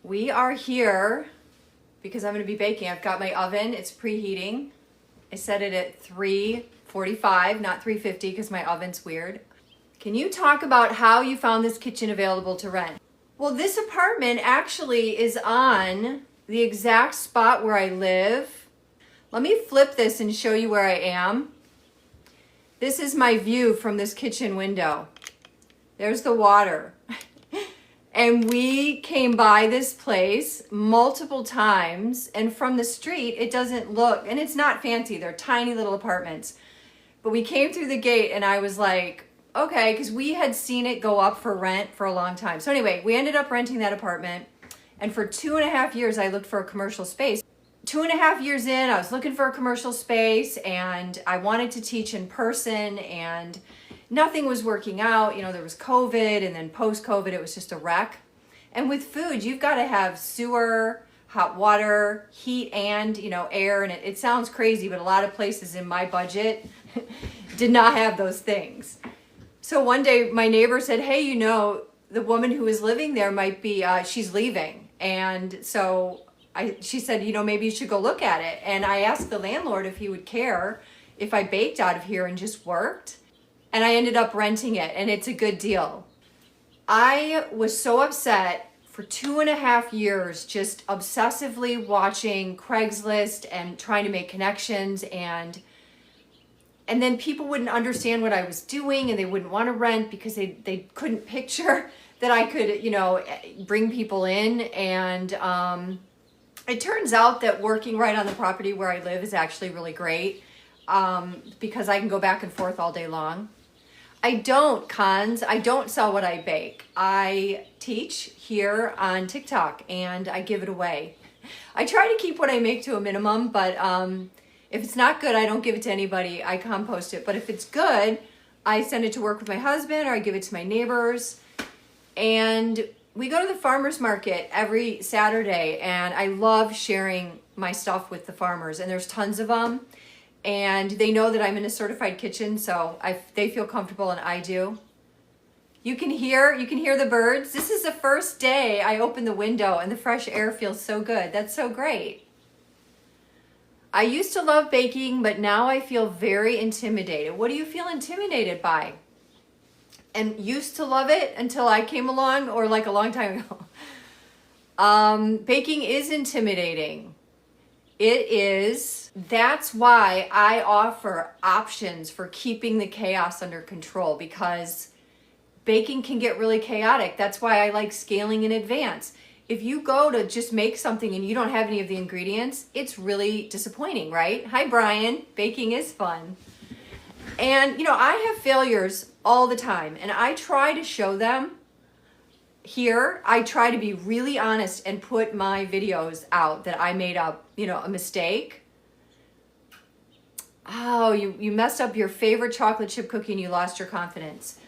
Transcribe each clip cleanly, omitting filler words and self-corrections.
We are here because I'm going to be baking. I've got my oven, it's preheating. I set it at 345, not 350 because my oven's weird. Can you talk about how you found this kitchen available to rent? Well, this apartment actually is on the exact spot where I live. Let me flip this and show you where I am. This is my view from this kitchen window. There's the water. And we came by this place multiple times, and from the street, it doesn't look, and it's not fancy, they're tiny little apartments. But we came through the gate and I was like, okay, because we had seen it go up for rent for a long time. So anyway, we ended up renting that apartment, and for 2.5 years, I looked for a commercial space. 2.5 years in, I was looking for a commercial space, and I wanted to teach in person, and nothing was working out. You know, there was COVID, and then post-COVID, it was just a wreck. And with food, you've got to have sewer, hot water, heat, and, air. And it sounds crazy, but a lot of places in my budget did not have those things. So one day, my neighbor said, hey, the woman who is living there might be, she's leaving. And so she said, maybe you should go look at it. And I asked the landlord if he would care if I baked out of here and just worked. And I ended up renting it, and it's a good deal. I was so upset for 2.5 years, just obsessively watching Craigslist and trying to make connections, and then people wouldn't understand what I was doing, and they wouldn't want to rent because they couldn't picture that I could, bring people in. And it turns out that working right on the property where I live is actually really great because I can go back and forth all day long. I don't sell what I bake. I teach here on TikTok and I give it away. I try to keep what I make to a minimum, but if it's not good, I don't give it to anybody. I compost it. But if it's good, I send it to work with my husband, or I give it to my neighbors. And we go to the farmer's market every Saturday, and I love sharing my stuff with the farmers, and there's tons of them. And they know that I'm in a certified kitchen, so they feel comfortable, and I do. You can hear the birds. This is the first day I opened the window, and the fresh air feels so good. That's so great. I used to love baking, but now I feel very intimidated. What do you feel intimidated by? And used to love it until I came along, or like a long time ago. Baking is intimidating. It is. That's why I offer options for keeping the chaos under control, because baking can get really chaotic. That's why I like scaling in advance. If you go to just make something and you don't have any of the ingredients, it's really disappointing, right? Hi, Brian. Baking is fun. And, I have failures all the time, and I try to show them. Here, I try to be really honest and put my videos out that I made up, a mistake. Oh, you messed up your favorite chocolate chip cookie and you lost your confidence.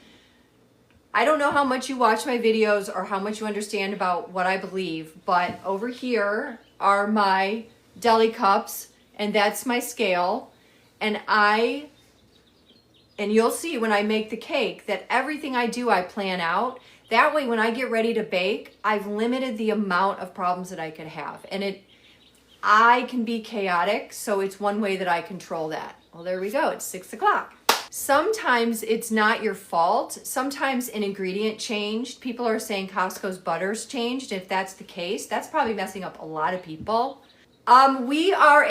I don't know how much you watch my videos or how much you understand about what I believe, but over here are my deli cups, and that's my scale. And you'll see when I make the cake that everything I do, I plan out. That way, when I get ready to bake, I've limited the amount of problems that I could have. And I can be chaotic, so it's one way that I control that. Well, there we go. It's 6 o'clock. Sometimes it's not your fault. Sometimes an ingredient changed. People are saying Costco's butter's changed. If that's the case, that's probably messing up a lot of people. We are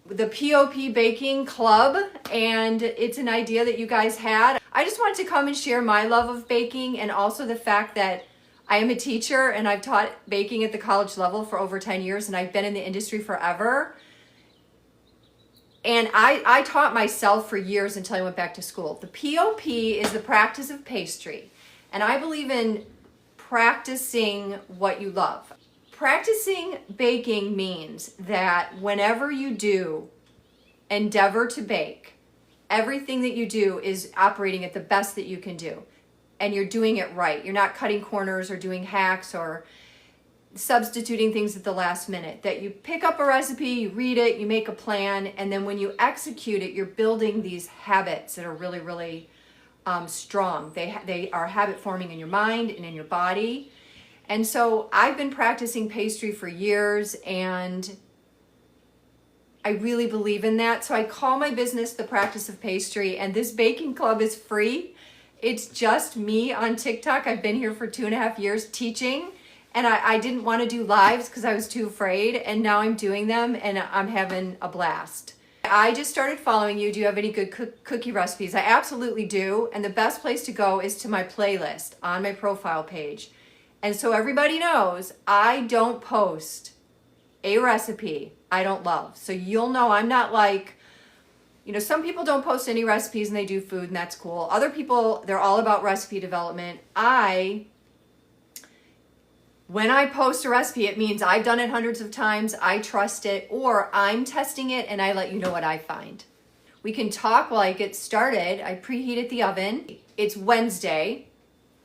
the PoP Baking Club, and it's an idea that you guys had. I just wanted to come and share my love of baking, and also the fact that I am a teacher and I've taught baking at the college level for over 10 years, and I've been in the industry forever. And I taught myself for years until I went back to school. The PoP is the practice of pastry, and I believe in practicing what you love. Practicing baking means that whenever you do endeavor to bake, everything that you do is operating at the best that you can do. And you're doing it right. You're not cutting corners or doing hacks or substituting things at the last minute. That you pick up a recipe, you read it, you make a plan, and then when you execute it, you're building these habits that are really, really strong. They are habit forming in your mind and in your body. And so I've been practicing pastry for years, and I really believe in that. So I call my business The Practice of Pastry, and this baking club is free. It's just me on TikTok. I've been here for 2.5 years teaching, and I didn't want to do lives because I was too afraid, and now I'm doing them, and I'm having a blast. I just started following you. Do you have any good cookie recipes? I absolutely do, and the best place to go is to my playlist on my profile page. And so everybody knows I don't post a recipe I don't love. So you'll know I'm not like, you know, some people don't post any recipes and they do food, and that's cool. Other people, they're all about recipe development. When I post a recipe, it means I've done it hundreds of times, I trust it, or I'm testing it and I let you know what I find. We can talk while I get started. I preheated the oven. It's Wednesday.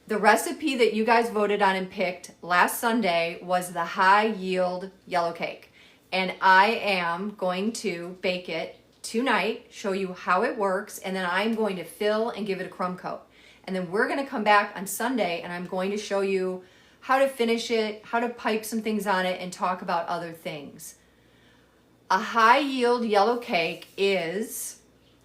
The recipe that you guys voted on and picked last Sunday was the high yield yellow cake. And I am going to bake it tonight, show you how it works, and then I'm going to fill and give it a crumb coat. And then we're gonna come back on Sunday and I'm going to show you how to finish it, how to pipe some things on it, and talk about other things. A high yield yellow cake is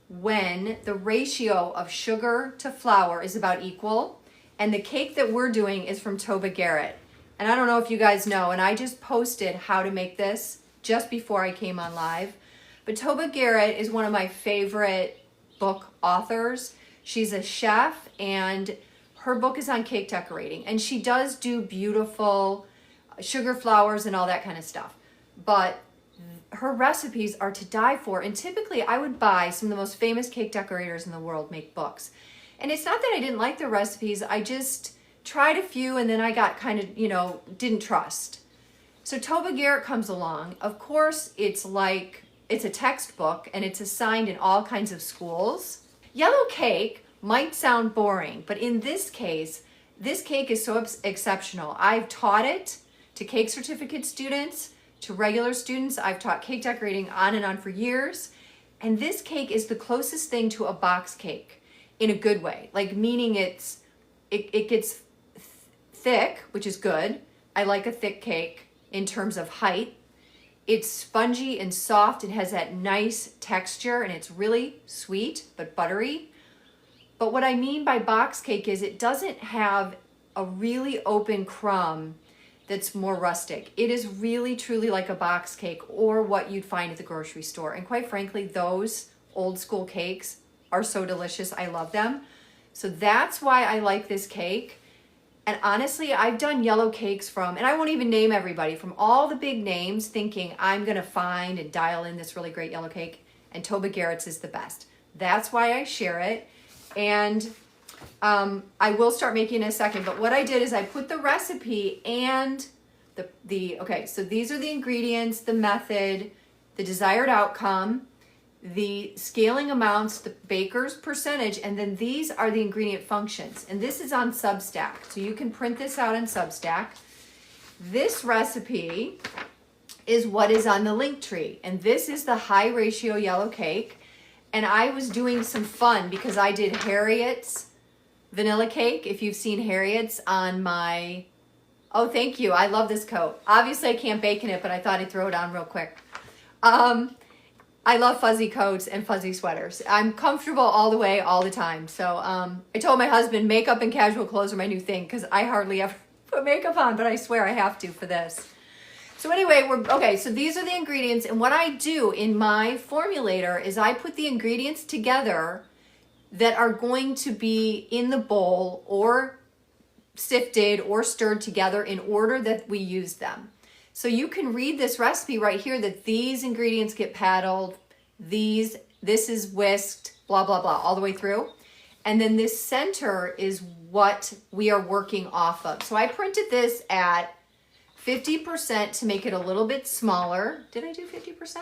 when the ratio of sugar to flour is about equal. And the cake that we're doing is from Toba Garrett. And I don't know if you guys know, and I just posted how to make this just before I came on live. But Toba Garrett is one of my favorite book authors. She's a chef, and her book is on cake decorating. And she does do beautiful sugar flowers and all that kind of stuff. But her recipes are to die for. And typically I would buy some of the most famous cake decorators in the world make books. And it's not that I didn't like the recipes, I just tried a few and then I got kind of, didn't trust. So Toba Garrett comes along. Of course, it's a textbook and it's assigned in all kinds of schools. Yellow cake might sound boring, but in this case, this cake is so exceptional. I've taught it to cake certificate students, to regular students. I've taught cake decorating on and on for years. And this cake is the closest thing to a box cake. In a good way, like meaning it gets thick, which is good. I like a thick cake in terms of height. It's spongy and soft. It has that nice texture and it's really sweet but buttery. But what I mean by box cake is it doesn't have a really open crumb that's more rustic. It is really truly like a box cake or what you'd find at the grocery store. And quite frankly, those old school cakes are so delicious. I love them. So that's why I like this cake. And honestly, I've done yellow cakes from, and I won't even name everybody, from all the big names, thinking I'm gonna find and dial in this really great yellow cake, and Toba Garrett's is the best. That's why I share it. And I will start making in a second, but what I did is I put the recipe and okay, so these are the ingredients, the method, the desired outcome, the scaling amounts, the baker's percentage, and then these are the ingredient functions. And this is on Substack, so you can print this out on Substack. This recipe is what is on the link tree, and this is the high ratio yellow cake. And I was doing some fun because I did Harriet's vanilla cake. If you've seen Harriet's on my, oh, thank you, I love this coat. Obviously I can't bake in it, but I thought I'd throw it on real quick. I love fuzzy coats and fuzzy sweaters. I'm comfortable all the way, all the time. So I told my husband makeup and casual clothes are my new thing because I hardly ever put makeup on, but I swear I have to for this. So anyway, so these are the ingredients. And what I do in my formulator is I put the ingredients together that are going to be in the bowl or sifted or stirred together in order that we use them. So you can read this recipe right here that these ingredients get paddled, this is whisked, blah, blah, blah, all the way through. And then this center is what we are working off of. So I printed this at 50% to make it a little bit smaller. Did I do 50%?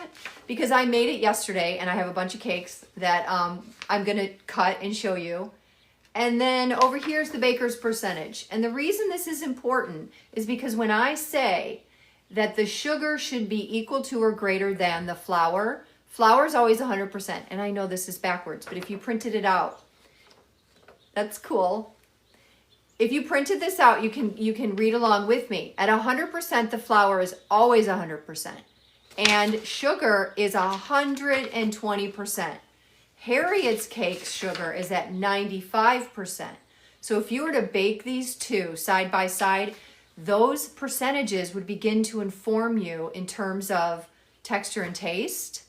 Because I made it yesterday and I have a bunch of cakes that I'm gonna cut and show you. And then over here's the baker's percentage. And the reason this is important is because when I say that the sugar should be equal to or greater than the flour. Flour is always 100%, and I know this is backwards, but if you printed it out, that's cool. if you printed this out, you can read along with me. At 100%, the flour is always 100%. And sugar is 120%. Harriet's cake sugar is at 95%. So if you were to bake these two side by side, those percentages would begin to inform you in terms of texture and taste.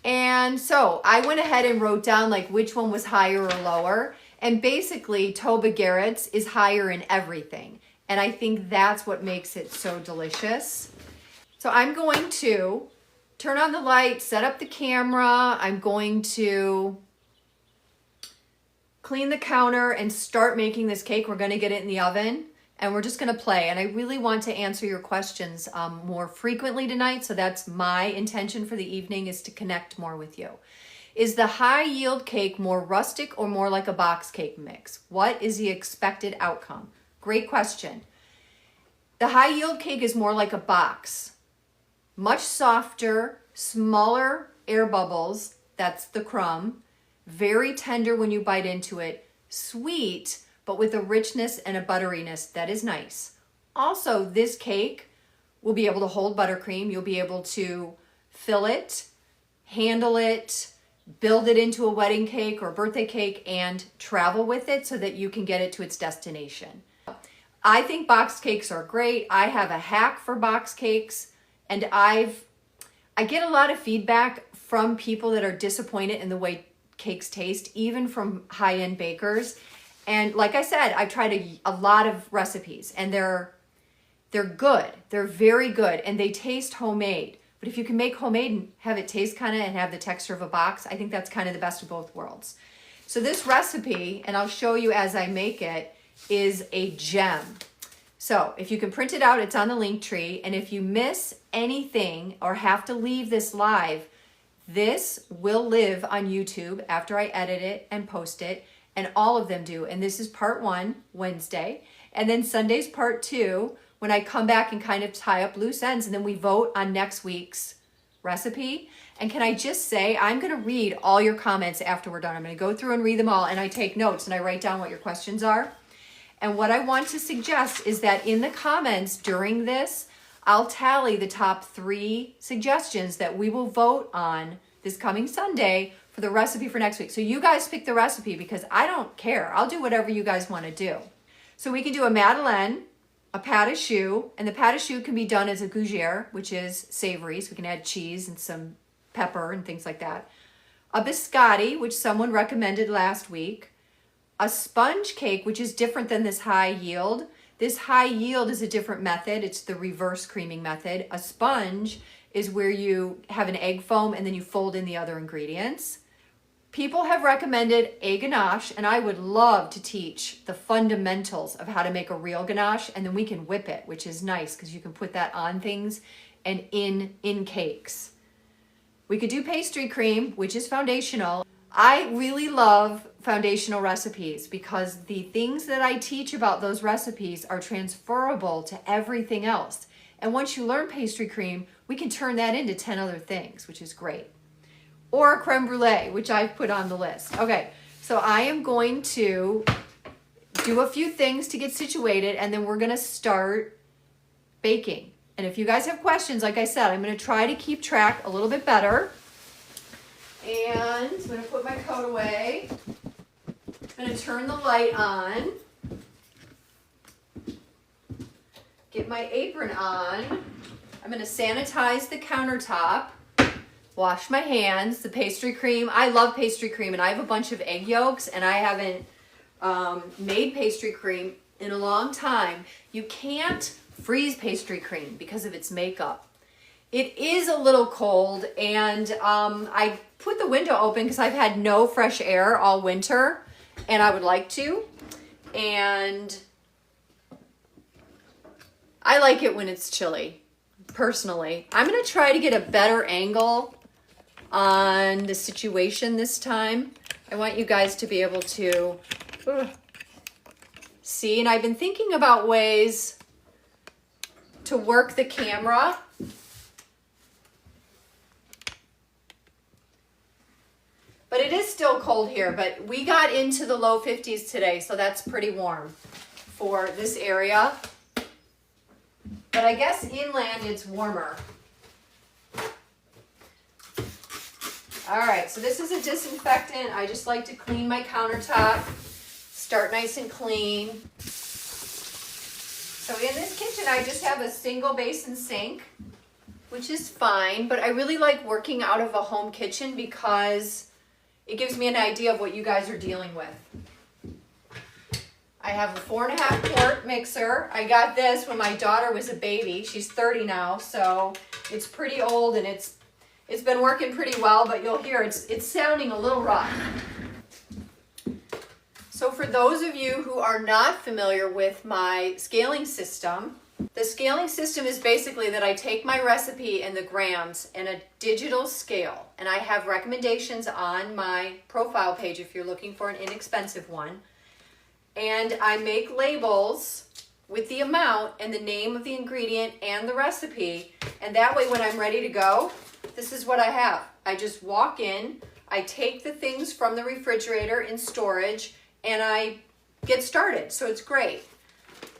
And so I went ahead and wrote down like which one was higher or lower. And basically Toba Garrett's is higher in everything. And I think that's what makes it so delicious. So I'm going to turn on the light, set up the camera. I'm going to clean the counter and start making this cake. We're going to get it in the oven and we're just going to play. And I really want to answer your questions more frequently tonight. So that's my intention for the evening, is to connect more with you. Is the high yield cake more rustic or more like a box cake mix? What is the expected outcome? Great question. The high yield cake is more like a box. Much softer, smaller air bubbles, that's the crumb. Very tender when you bite into it. Sweet, but with a richness and a butteriness that is nice. Also, this cake will be able to hold buttercream. You'll be able to fill it, handle it, build it into a wedding cake or birthday cake, and travel with it so that you can get it to its destination. I think box cakes are great. I have a hack for box cakes. And I get a lot of feedback from people that are disappointed in the way cakes taste, even from high-end bakers. And like I said, I've tried a lot of recipes and they're good. They're very good and they taste homemade. But if you can make homemade and have it taste kind of and have the texture of a box, I think that's kind of the best of both worlds. So this recipe, and I'll show you as I make it, is a gem. So if you can print it out, it's on the link tree. And if you miss anything or have to leave this live, this will live on YouTube after I edit it and post it, and all of them do. And this is part 1, Wednesday. And then Sunday's part 2, when I come back and kind of tie up loose ends, and then we vote on next week's recipe. And can I just say, I'm gonna read all your comments after we're done. I'm gonna go through and read them all, and I take notes and I write down what your questions are. And what I want to suggest is that in the comments during this, I'll tally the top 3 suggestions that we will vote on this coming Sunday for the recipe for next week. So you guys pick the recipe because I don't care. I'll do whatever you guys want to do. So we can do a madeleine, a pâte à choux, and the pâte à choux can be done as a gougère, which is savory. So we can add cheese and some pepper and things like that. A biscotti, which someone recommended last week. A sponge cake, which is different than this high yield. This high yield is a different method. It's the reverse creaming method. A sponge is where you have an egg foam and then you fold in the other ingredients. People have recommended a ganache, and I would love to teach the fundamentals of how to make a real ganache, and then we can whip it, which is nice because you can put that on things and in cakes. We could do pastry cream, which is foundational. I really love foundational recipes because the things that I teach about those recipes are transferable to everything else. And once you learn pastry cream, we can turn that into 10 other things, which is great. Or creme brulee, which I've put on the list. Okay, so I am going to do a few things to get situated, and then we're gonna start baking. And if you guys have questions, like I said, I'm gonna try to keep track a little bit better. And I'm gonna put my coat away. I'm gonna turn the light on. Get my apron on. I'm gonna sanitize the countertop. Wash my hands. The pastry cream, I love pastry cream, and I have a bunch of egg yolks, and I haven't made pastry cream in a long time. You can't freeze pastry cream because of its makeup. It is a little cold, and I put the window open because I've had no fresh air all winter, and I would like to. And I like it when it's chilly, personally. I'm gonna try to get a better angle on the situation this time. I want you guys to be able to see, and I've been thinking about ways to work the camera. But it is still cold here, but we got into the low 50s today, so that's pretty warm for this area. But I guess inland it's warmer. All right, so this is a disinfectant. I just like to clean my countertop, start nice and clean. So in this kitchen, I just have a single basin sink, which is fine, but I really like working out of a home kitchen because it gives me an idea of what you guys are dealing with. I have a 4.5 quart mixer. I got this when my daughter was a baby. She's 30 now, so it's pretty old and it's been working pretty well, but you'll hear it's sounding a little rough. So for those of you who are not familiar with my scaling system, the scaling system is basically that I take my recipe and the grams in a digital scale, and I have recommendations on my profile page if you're looking for an inexpensive one, and I make labels with the amount and the name of the ingredient and the recipe, and that way when I'm ready to go, this is what I have. I just walk in, I take the things from the refrigerator in storage, and I get started. So it's great.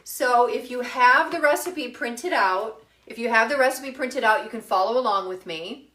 So if you have the recipe printed out, you can follow along with me.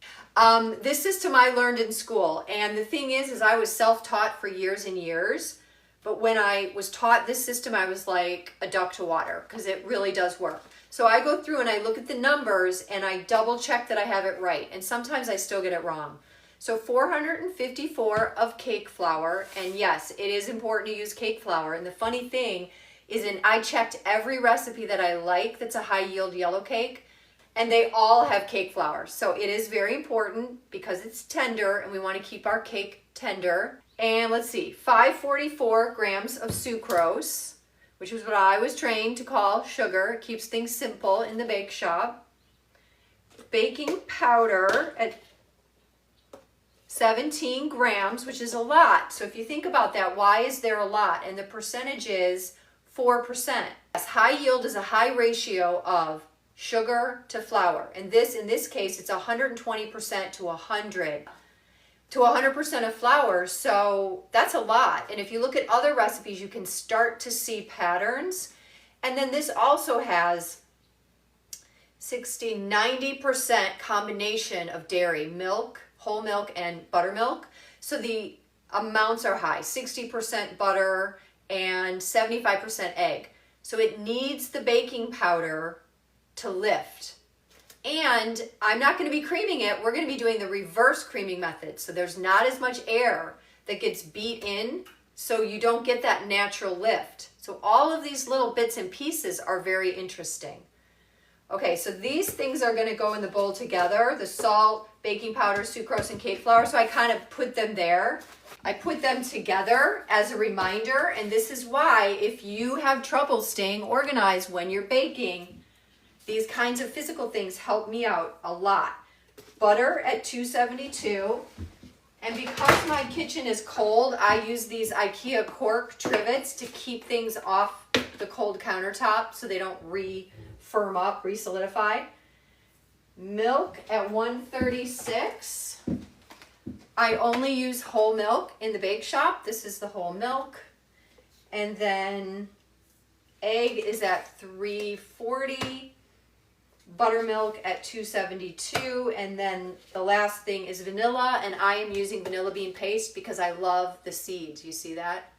This system I learned in school, and the thing is I was self-taught for years and years, but when I was taught this system, I was like a duck to water because it really does work. So I go through and I look at the numbers and I double check that I have it right, and sometimes I still get it wrong. So 454 of cake flour, and yes, it is important to use cake flour. And the funny thing is I checked every recipe that I like that's a high yield yellow cake, and they all have cake flour. So it is very important because it's tender and we want to keep our cake tender. And let's see, 544 grams of sucrose, which is what I was trained to call sugar. It keeps things simple in the bake shop. Baking powder at 17 grams, which is a lot. So if you think about that, why is there a lot? And the percentage is 4%. Yes, high yield is a high ratio of sugar to flour. And in this case, it's 120% to 100% of flour. So that's a lot. And if you look at other recipes, you can start to see patterns. And then this also has 90% combination of dairy, milk, whole milk, and buttermilk. So the amounts are high, 60% butter and 75% egg. So it needs the baking powder to lift. And I'm not going to be creaming it. We're going to be doing the reverse creaming method. So there's not as much air that gets beat in, so you don't get that natural lift. So all of these little bits and pieces are very interesting. Okay, so these things are going to go in the bowl together, the salt, baking powder, sucrose, and cake flour. So I kind of put them there. I put them together as a reminder, and this is why if you have trouble staying organized when you're baking, these kinds of physical things help me out a lot. Butter at 272, and because my kitchen is cold, I use these IKEA cork trivets to keep things off the cold countertop so they don't firm up, re-solidify. Milk at 136. I only use whole milk in the bake shop. This is the whole milk. And then egg is at 340. Buttermilk at 272. And then the last thing is vanilla, and I am using vanilla bean paste because I love the seeds. You see that?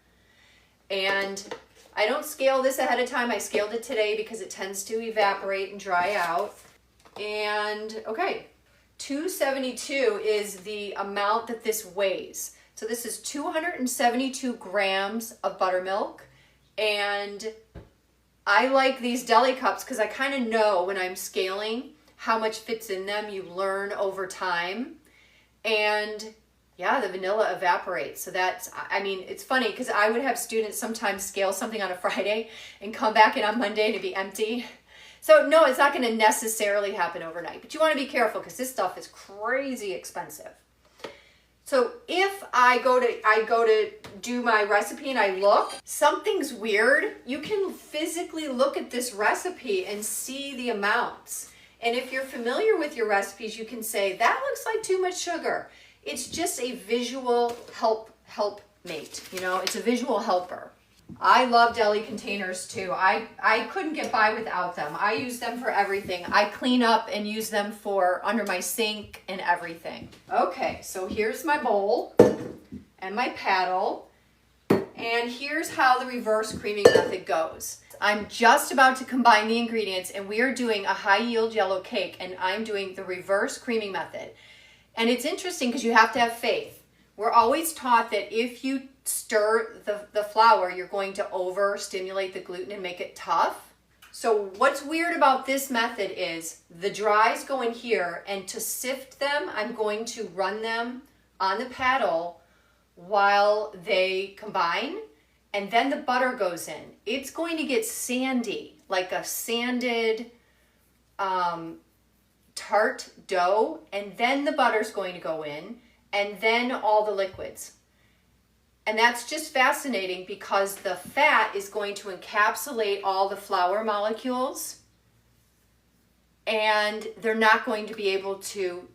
And I don't scale this ahead of time. I scaled it today because it tends to evaporate and dry out. And okay, 272 is the amount that this weighs. So this is 272 grams of buttermilk. And I like these deli cups because I kind of know when I'm scaling how much fits in them. You learn over time. And yeah, the vanilla evaporates. So that's, I mean, it's funny because I would have students sometimes scale something on a Friday and come back in on Monday and it'd be empty. So no, it's not going to necessarily happen overnight, but you want to be careful because this stuff is crazy expensive. So if I go to do my recipe and I look, something's weird, you can physically look at this recipe and see the amounts. And if you're familiar with your recipes, you can say, that looks like too much sugar. It's just a visual helpmate, you know, it's a visual helper. I love deli containers too. I couldn't get by without them. I use them for everything. I clean up and use them for under my sink and everything. Okay, so here's my bowl and my paddle. And here's how the reverse creaming method goes. I'm just about to combine the ingredients and we are doing a high yield yellow cake and I'm doing the reverse creaming method. And it's interesting because you have to have faith. We're always taught that if you stir the flour, you're going to overstimulate the gluten and make it tough. So what's weird about this method is the dries go in here, and to sift them, I'm going to run them on the paddle while they combine, and then the butter goes in. It's going to get sandy, like a sanded tart dough, and then the butter's going to go in, and then all the liquids. And that's just fascinating because the fat is going to encapsulate all the flour molecules and they're not going to be able to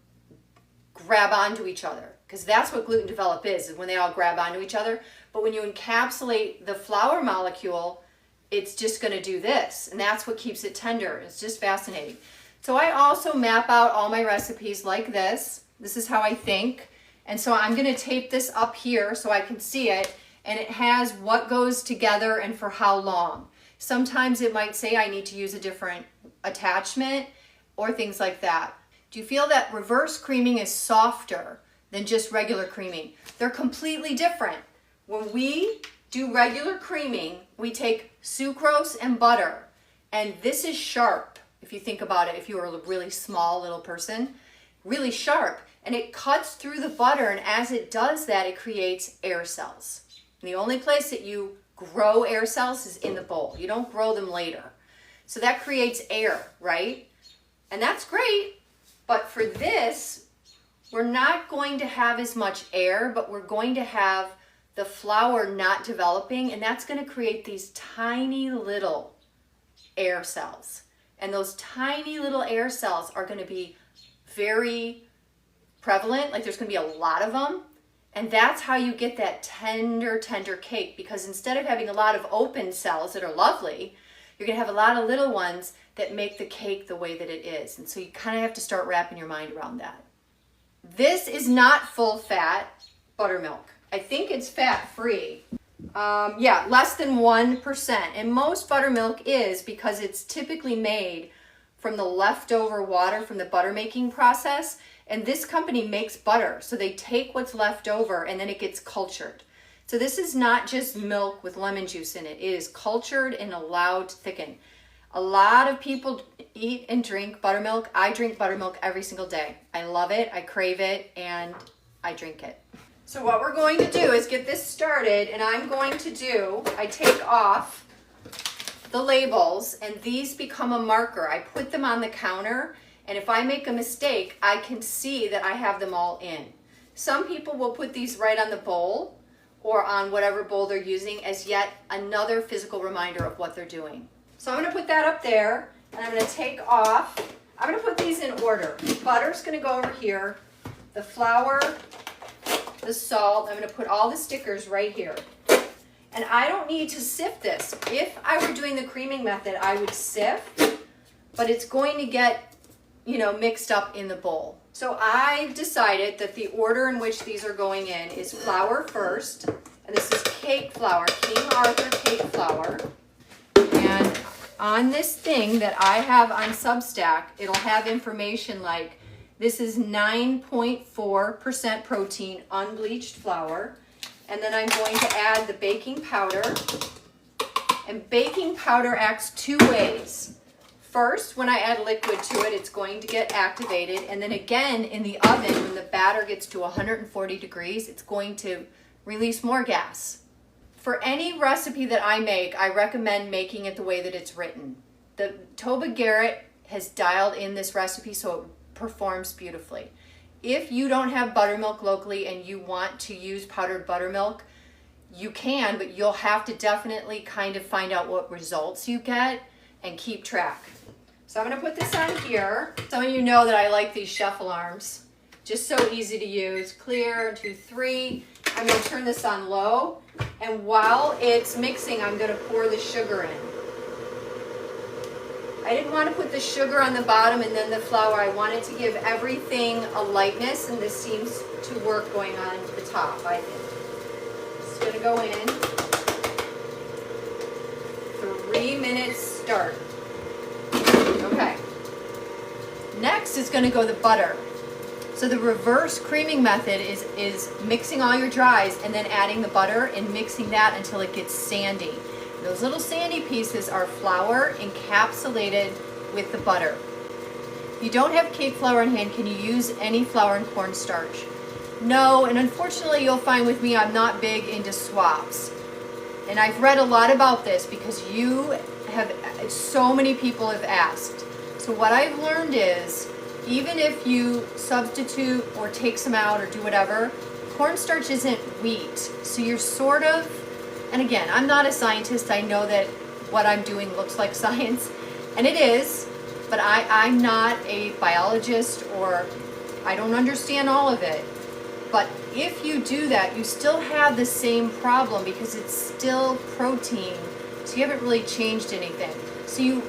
grab onto each other, because that's what gluten develop is when they all grab onto each other. But when you encapsulate the flour molecule, it's just going to do this, and that's what keeps it tender. It's just fascinating. So I also map out all my recipes like this. This is how I think. And so I'm going to tape this up here so I can see it, and it has what goes together and for how long. Sometimes it might say I need to use a different attachment or things like that. Do you feel that reverse creaming is softer than just regular creaming? They're completely different. When we do regular creaming, we take sucrose and butter, and this is sharp. If you think about it, if you were a really small little person, really sharp. And it cuts through the butter, and as it does that, it creates air cells. And the only place that you grow air cells is in the bowl. You don't grow them later. So that creates air, right? And that's great, but for this, we're not going to have as much air, but we're going to have the flour not developing, and that's going to create these tiny little air cells. And those tiny little air cells are going to be very prevalent, like there's going to be a lot of them, and that's how you get that tender cake, because instead of having a lot of open cells that are lovely, you're going to have a lot of little ones that make the cake the way that it is. And so you kind of have to start wrapping your mind around that. This is not full fat buttermilk. I think it's fat free. Yeah, less than 1%. And most buttermilk is, because it's typically made from the leftover water from the butter making process. And this company makes butter, so they take what's left over and then it gets cultured. So this is not just milk with lemon juice in it. It is cultured and allowed to thicken. A lot of people eat and drink buttermilk. I drink buttermilk every single day. I love it, I crave it, and I drink it. So what we're going to do is get this started, and I take off the labels, and these become a marker. I put them on the counter, and if I make a mistake, I can see that I have them all in. Some people will put these right on the bowl or on whatever bowl they're using as yet another physical reminder of what they're doing. So I'm going to put that up there, and I'm going to take off. I'm going to put these in order. Butter's going to go over here. The flour, the salt. I'm going to put all the stickers right here. And I don't need to sift this. If I were doing the creaming method, I would sift, but it's going to get mixed up in the bowl. So I've decided that the order in which these are going in is flour first, and this is cake flour, King Arthur cake flour. And on this thing that I have on Substack, it'll have information like this is 9.4% protein unbleached flour. And then I'm going to add the baking powder. And baking powder acts two ways. First, when I add liquid to it, it's going to get activated. And then again, in the oven, when the batter gets to 140 degrees, it's going to release more gas. For any recipe that I make, I recommend making it the way that it's written. The Toba Garrett has dialed in this recipe so it performs beautifully. If you don't have buttermilk locally and you want to use powdered buttermilk, you can, but you'll have to definitely kind of find out what results you get and keep track. So I'm going to put this on here. Some of you know that I like these chef alarms. Just so easy to use. Clear, 2, 3. I'm going to turn this on low, and while it's mixing, I'm going to pour the sugar in. I didn't want to put the sugar on the bottom and then the flour. I wanted to give everything a lightness, and this seems to work going on the top, I think. It's going to go in. 3 minutes start. Okay. Next is going to go the butter. So the reverse creaming method is mixing all your dries and then adding the butter and mixing that until it gets sandy. Those little sandy pieces are flour encapsulated with the butter. If you don't have cake flour on hand, can you use any flour and cornstarch? No, and unfortunately you'll find with me I'm not big into swaps. And I've read a lot about this because so many people have asked. So what I've learned is, even if you substitute or take some out or do whatever, cornstarch isn't wheat. So you're sort of, and again, I'm not a scientist. I know that what I'm doing looks like science, and it is, but I'm not a biologist, or I don't understand all of it. But if you do that, you still have the same problem because it's still protein. So you haven't really changed anything. So you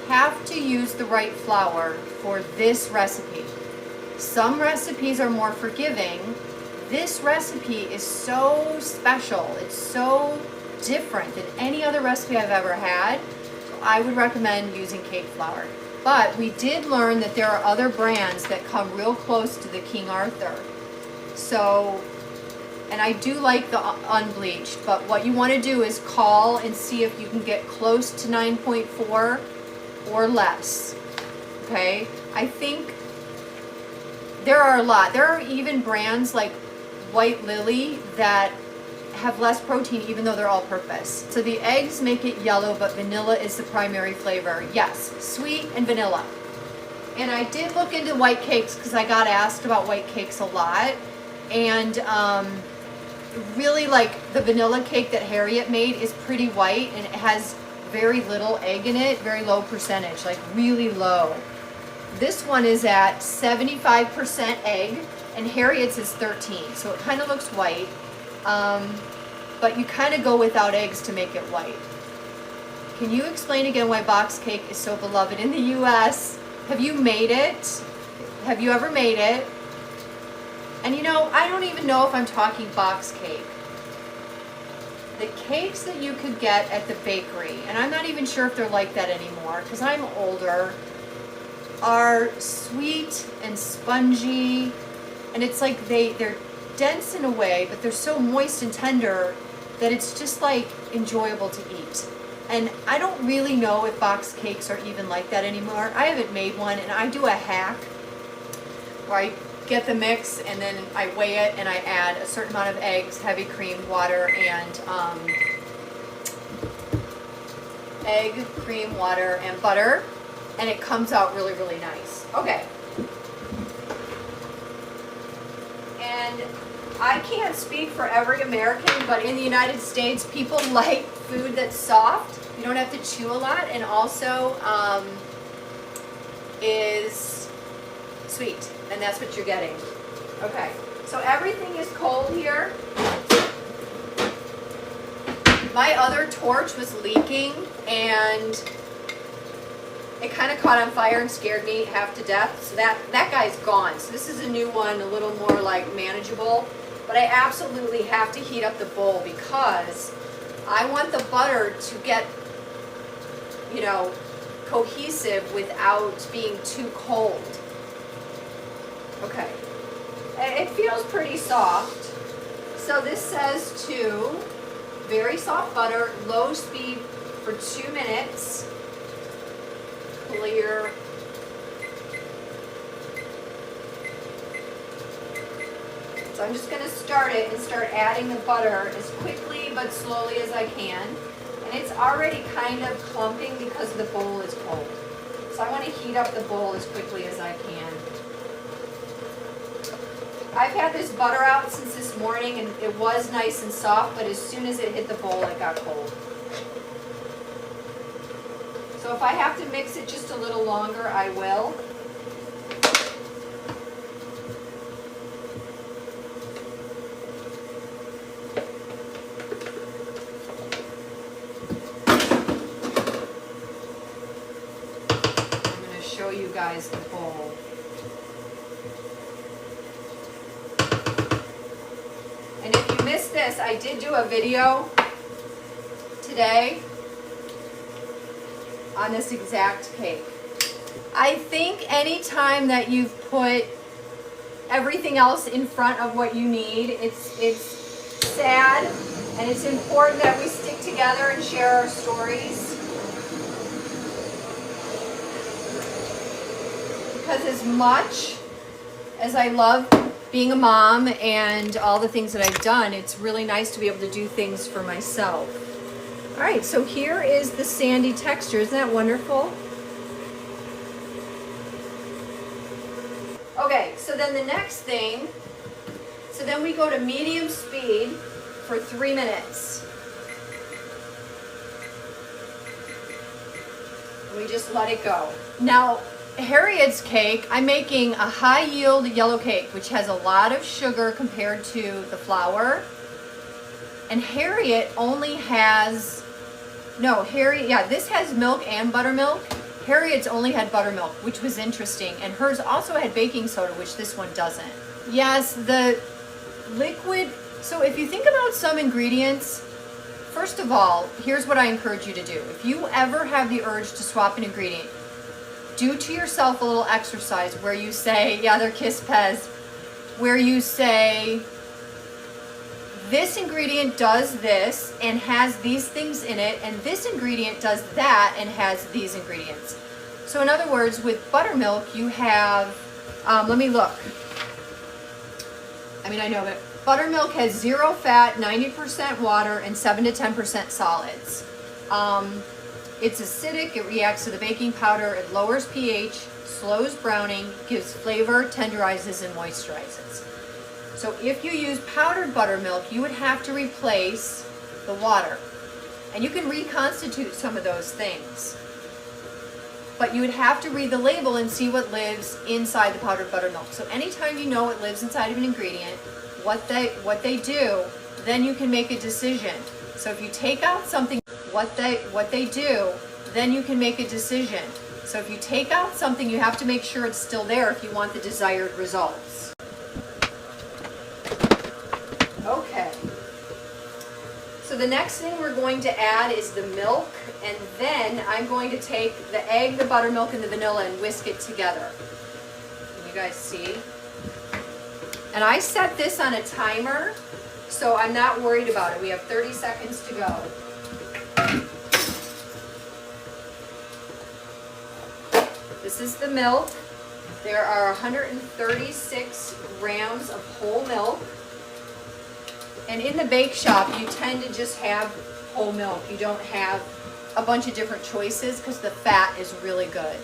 have to use the right flour for this recipe. Some recipes are more forgiving. This recipe is so special. It's so different than any other recipe I've ever had. So I would recommend using cake flour. But we did learn that there are other brands that come real close to the King Arthur. So, and I do like the unbleached, but what you want to do is call and see if you can get close to 9.4 or less. Okay, I think there are a lot. There are even brands like White Lily that have less protein even though they're all purpose. So the eggs make it yellow, but vanilla is the primary flavor. Yes, sweet and vanilla. And I did look into white cakes because I got asked about white cakes a lot. And really, like the vanilla cake that Harriet made is pretty white, and it has very little egg in it, very low percentage, like really low. This one is at 75% egg, and Harriet's is 13, so it kind of looks white. But you kind of go without eggs to make it white. Can you explain again why box cake is so beloved in the U.S.? Have you made it? Have you ever made it? And you know, I don't even know if I'm talking box cake. The cakes that you could get at the bakery, and I'm not even sure if they're like that anymore because I'm older, are sweet and spongy, and it's like they're dense in a way, but they're so moist and tender that it's just like enjoyable to eat. And I don't really know if box cakes are even like that anymore. I haven't made one, and I do a hack where I get the mix and then I weigh it and I add a certain amount of eggs, heavy cream, water, and egg, cream, water, and butter, and it comes out really, really nice. Okay. And I can't speak for every American, but in the United States, people like food that's soft. You don't have to chew a lot, and also is sweet, and that's what you're getting. Okay, so everything is cold here. My other torch was leaking, and it kind of caught on fire and scared me half to death. So that guy's gone. So this is a new one, a little more like manageable. But I absolutely have to heat up the bowl because I want the butter to get, you know, cohesive without being too cold. Okay, it feels pretty soft. So this says to very soft butter, low speed for 2 minutes. Clear. So I'm just going to start it and start adding the butter as quickly but slowly as I can. And it's already kind of clumping because the bowl is cold. So I want to heat up the bowl as quickly as I can. I've had this butter out since this morning and it was nice and soft, but as soon as it hit the bowl, it got cold. So if I have to mix it just a little longer, I will. show you guys the bowl. And if you missed this, I did do a video today on this exact cake. I think anytime that you've put everything else in front of what you need, it's sad, and it's important that we stick together and share our stories. Because as much as I love being a mom and all the things that I've done, it's really nice to be able to do things for myself. All right, so here is the sandy texture. Isn't that wonderful? Okay, so then the next thing, so then we go to medium speed for 3 minutes. And we just let it go. Now, Harriet's cake, I'm making a high yield yellow cake, which has a lot of sugar compared to the flour. And Harriet only has, this has milk and buttermilk. Harriet's only had buttermilk, which was interesting. And hers also had baking soda, which this one doesn't. Yes, the liquid, so if you think about some ingredients, first of all, here's what I encourage you to do. If you ever have the urge to swap an ingredient, do to yourself a little exercise where you say, yeah, they're Kiss Pez, where you say, this ingredient does this and has these things in it, and this ingredient does that and has these ingredients. So in other words, with buttermilk, you have, let me look. I mean, I know, but buttermilk has 0 fat, 90% water, and 7 to 10% solids. It's acidic, it reacts to the baking powder, it lowers pH, slows browning, gives flavor, tenderizes, and moisturizes. So if you use powdered buttermilk, you would have to replace the water. And you can reconstitute some of those things. But you would have to read the label and see what lives inside the powdered buttermilk. So anytime you know what lives inside of an ingredient, what they do, then you can make a decision. So if you take out something, what they do, then you can make a decision. So if you take out something, you have to make sure it's still there if you want the desired results. Okay. So the next thing we're going to add is the milk, and then I'm going to take the egg, the buttermilk, and the vanilla and whisk it together. Can you guys see? And I set this on a timer, so I'm not worried about it. We have 30 seconds to go. This is the milk. There are 136 grams of whole milk. And in the bake shop, you tend to just have whole milk. You don't have a bunch of different choices because the fat is really good.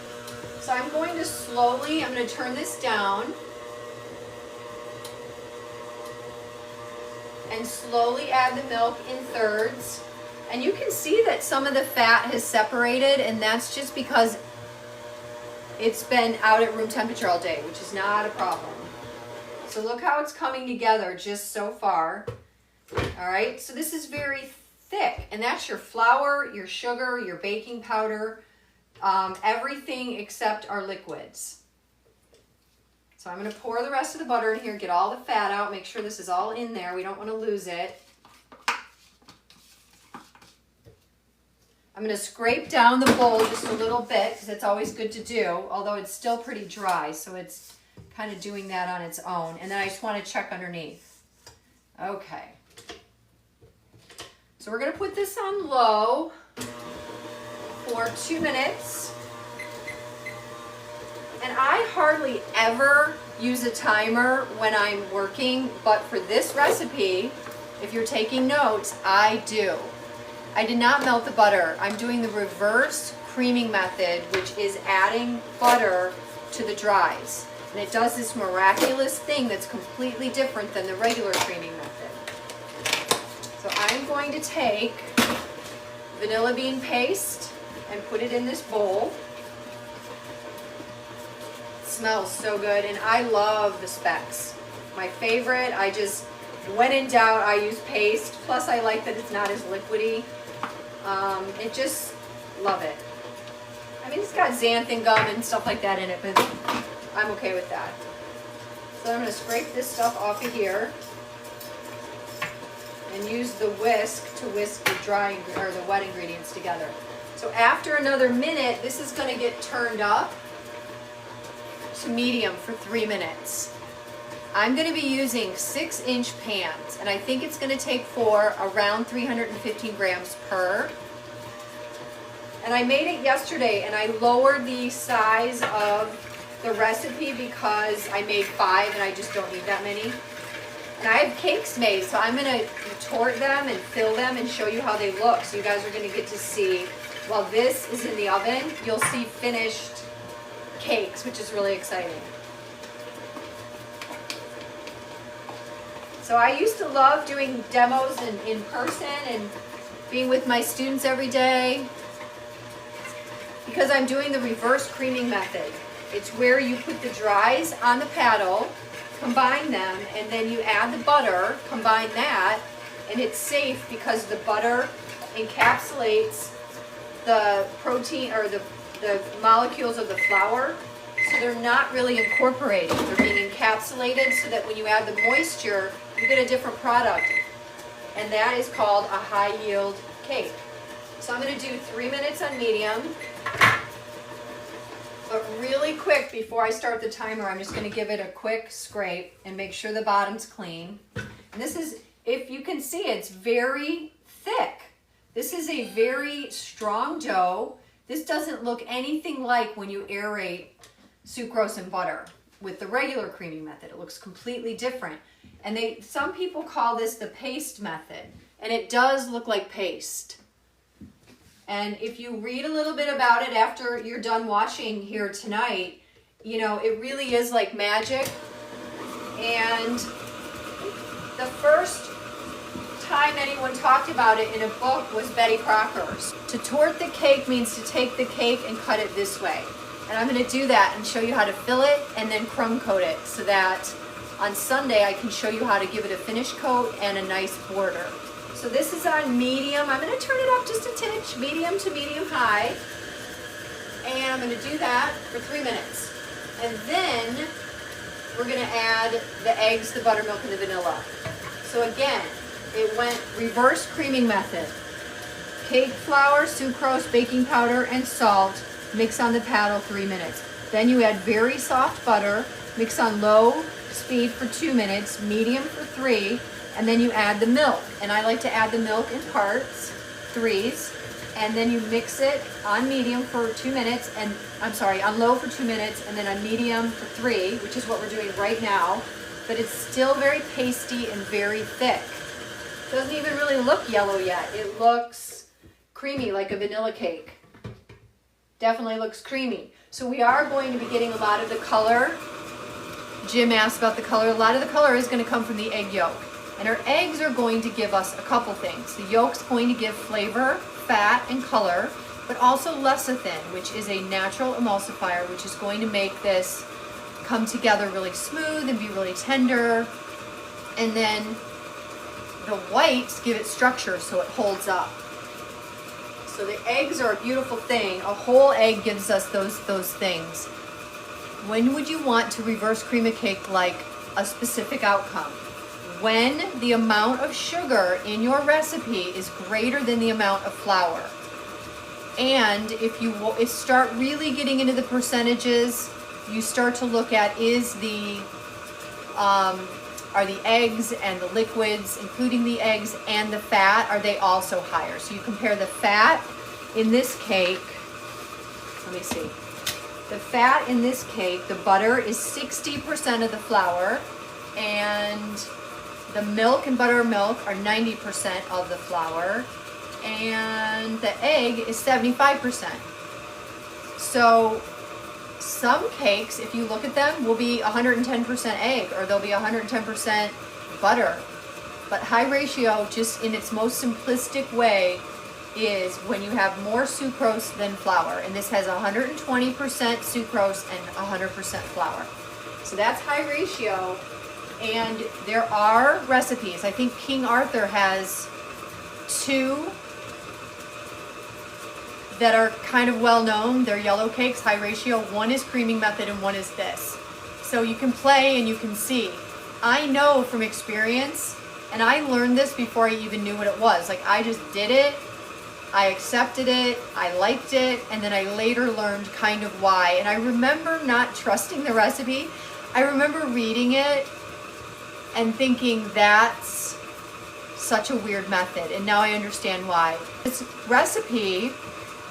So I'm going to slowly, I'm going to turn this down and slowly add the milk in thirds. And you can see that some of the fat has separated, and that's just because it's been out at room temperature all day, which is not a problem. So look how it's coming together just so far. All right, so this is very thick, and that's your flour, your sugar, your baking powder, everything except our liquids. So I'm going to pour the rest of the butter in here, get all the fat out, make sure this is all in there. We don't want to lose it. I'm going to scrape down the bowl just a little bit because it's always good to do, although it's still pretty dry, so it's kind of doing that on its own. And then I just want to check underneath. Okay. So we're going to put this on low for 2 minutes. And I hardly ever use a timer when I'm working, but for this recipe, if you're taking notes, I do. I did not melt the butter. I'm doing the reverse creaming method, which is adding butter to the dries. And it does this miraculous thing that's completely different than the regular creaming method. So I'm going to take vanilla bean paste and put it in this bowl. It smells so good, and I love the specks. My favorite, when in doubt, I use paste. Plus I like that it's not as liquidy. Love it. I mean, it's got xanthan gum and stuff like that in it, but I'm okay with that. So I'm going to scrape this stuff off of here and use the whisk to whisk the dry or the wet ingredients together. So after another minute, this is going to get turned up to medium for 3 minutes. I'm going to be using 6-inch pans, and I think it's going to take for around 315 grams per. And I made it yesterday, and I lowered the size of the recipe because I made 5 and I just don't need that many. And I have cakes made, so I'm going to tort them and fill them and show you how they look. So you guys are going to get to see, while this is in the oven, you'll see finished cakes, which is really exciting. So I used to love doing demos in person and being with my students every day because I'm doing the reverse creaming method. It's where you put the dries on the paddle, combine them, and then you add the butter, combine that, and it's safe because the butter encapsulates the protein or the molecules of the flour, so they're not really incorporated. They're being encapsulated so that when you add the moisture, you get a different product, and that is called a high yield cake. So I'm going to do 3 minutes on medium, but really quick before I start the timer, I'm just going to give it a quick scrape and make sure the bottom's clean. And this is, if you can see, it's very thick. This is a very strong dough. This doesn't look anything like when you aerate sucrose and butter with the regular creaming method. It looks completely different. And some people call this the paste method, and it does look like paste. And if you read a little bit about it after you're done watching here tonight, you know, it really is like magic. And the first time anyone talked about it in a book was Betty Crocker's. To tort the cake means to take the cake and cut it this way. And I'm going to do that and show you how to fill it and then crumb coat it so that on Sunday I can show you how to give it a finish coat and a nice border. So this is on medium. I'm going to turn it up just a titch, medium to medium high. And I'm going to do that for 3 minutes. And then we're going to add the eggs, the buttermilk, and the vanilla. So again, it went reverse creaming method. Cake flour, sucrose, baking powder, and salt. Mix on the paddle 3 minutes. Then you add very soft butter. Mix on low speed for 2 minutes, medium for 3, and then you add the milk. And I like to add the milk in parts, 3s, and then you mix it on medium for 2 minutes, and on low for 2 minutes, and then on medium for 3, which is what we're doing right now. But it's still very pasty and very thick. Doesn't even really look yellow yet. It looks creamy like a vanilla cake. Definitely looks creamy. So we are going to be getting a lot of the color. Jim asked about the color. A lot of the color is going to come from the egg yolk. And our eggs are going to give us a couple things. The yolk's going to give flavor, fat, and color, but also lecithin, which is a natural emulsifier, which is going to make this come together really smooth and be really tender. And then the whites give it structure so it holds up. So the eggs are a beautiful thing. A whole egg gives us those things. When would you want to reverse cream a cake like a specific outcome? When the amount of sugar in your recipe is greater than the amount of flour. And if you start really getting into the percentages, you start to look at are the eggs and the liquids, including the eggs and the fat, are they also higher? So you compare the fat in this cake. Let me see. The fat in this cake, the butter is 60% of the flour, and the milk and buttermilk are 90% of the flour, and the egg is 75%. So some cakes, if you look at them, will be 110% egg, or they'll be 110% butter. But high ratio, just in its most simplistic way, is when you have more sucrose than flour. And this has 120% sucrose and 100% flour. So that's high ratio. And there are recipes. I think King Arthur has 2 that are kind of well known. They're yellow cakes, high ratio. One is creaming method and one is this. So you can play and you can see. I know from experience, and I learned this before I even knew what it was. Like, I just did it, I accepted it, I liked it, and then I later learned kind of why. And I remember not trusting the recipe. I remember reading it and thinking that's such a weird method, and now I understand why. This recipe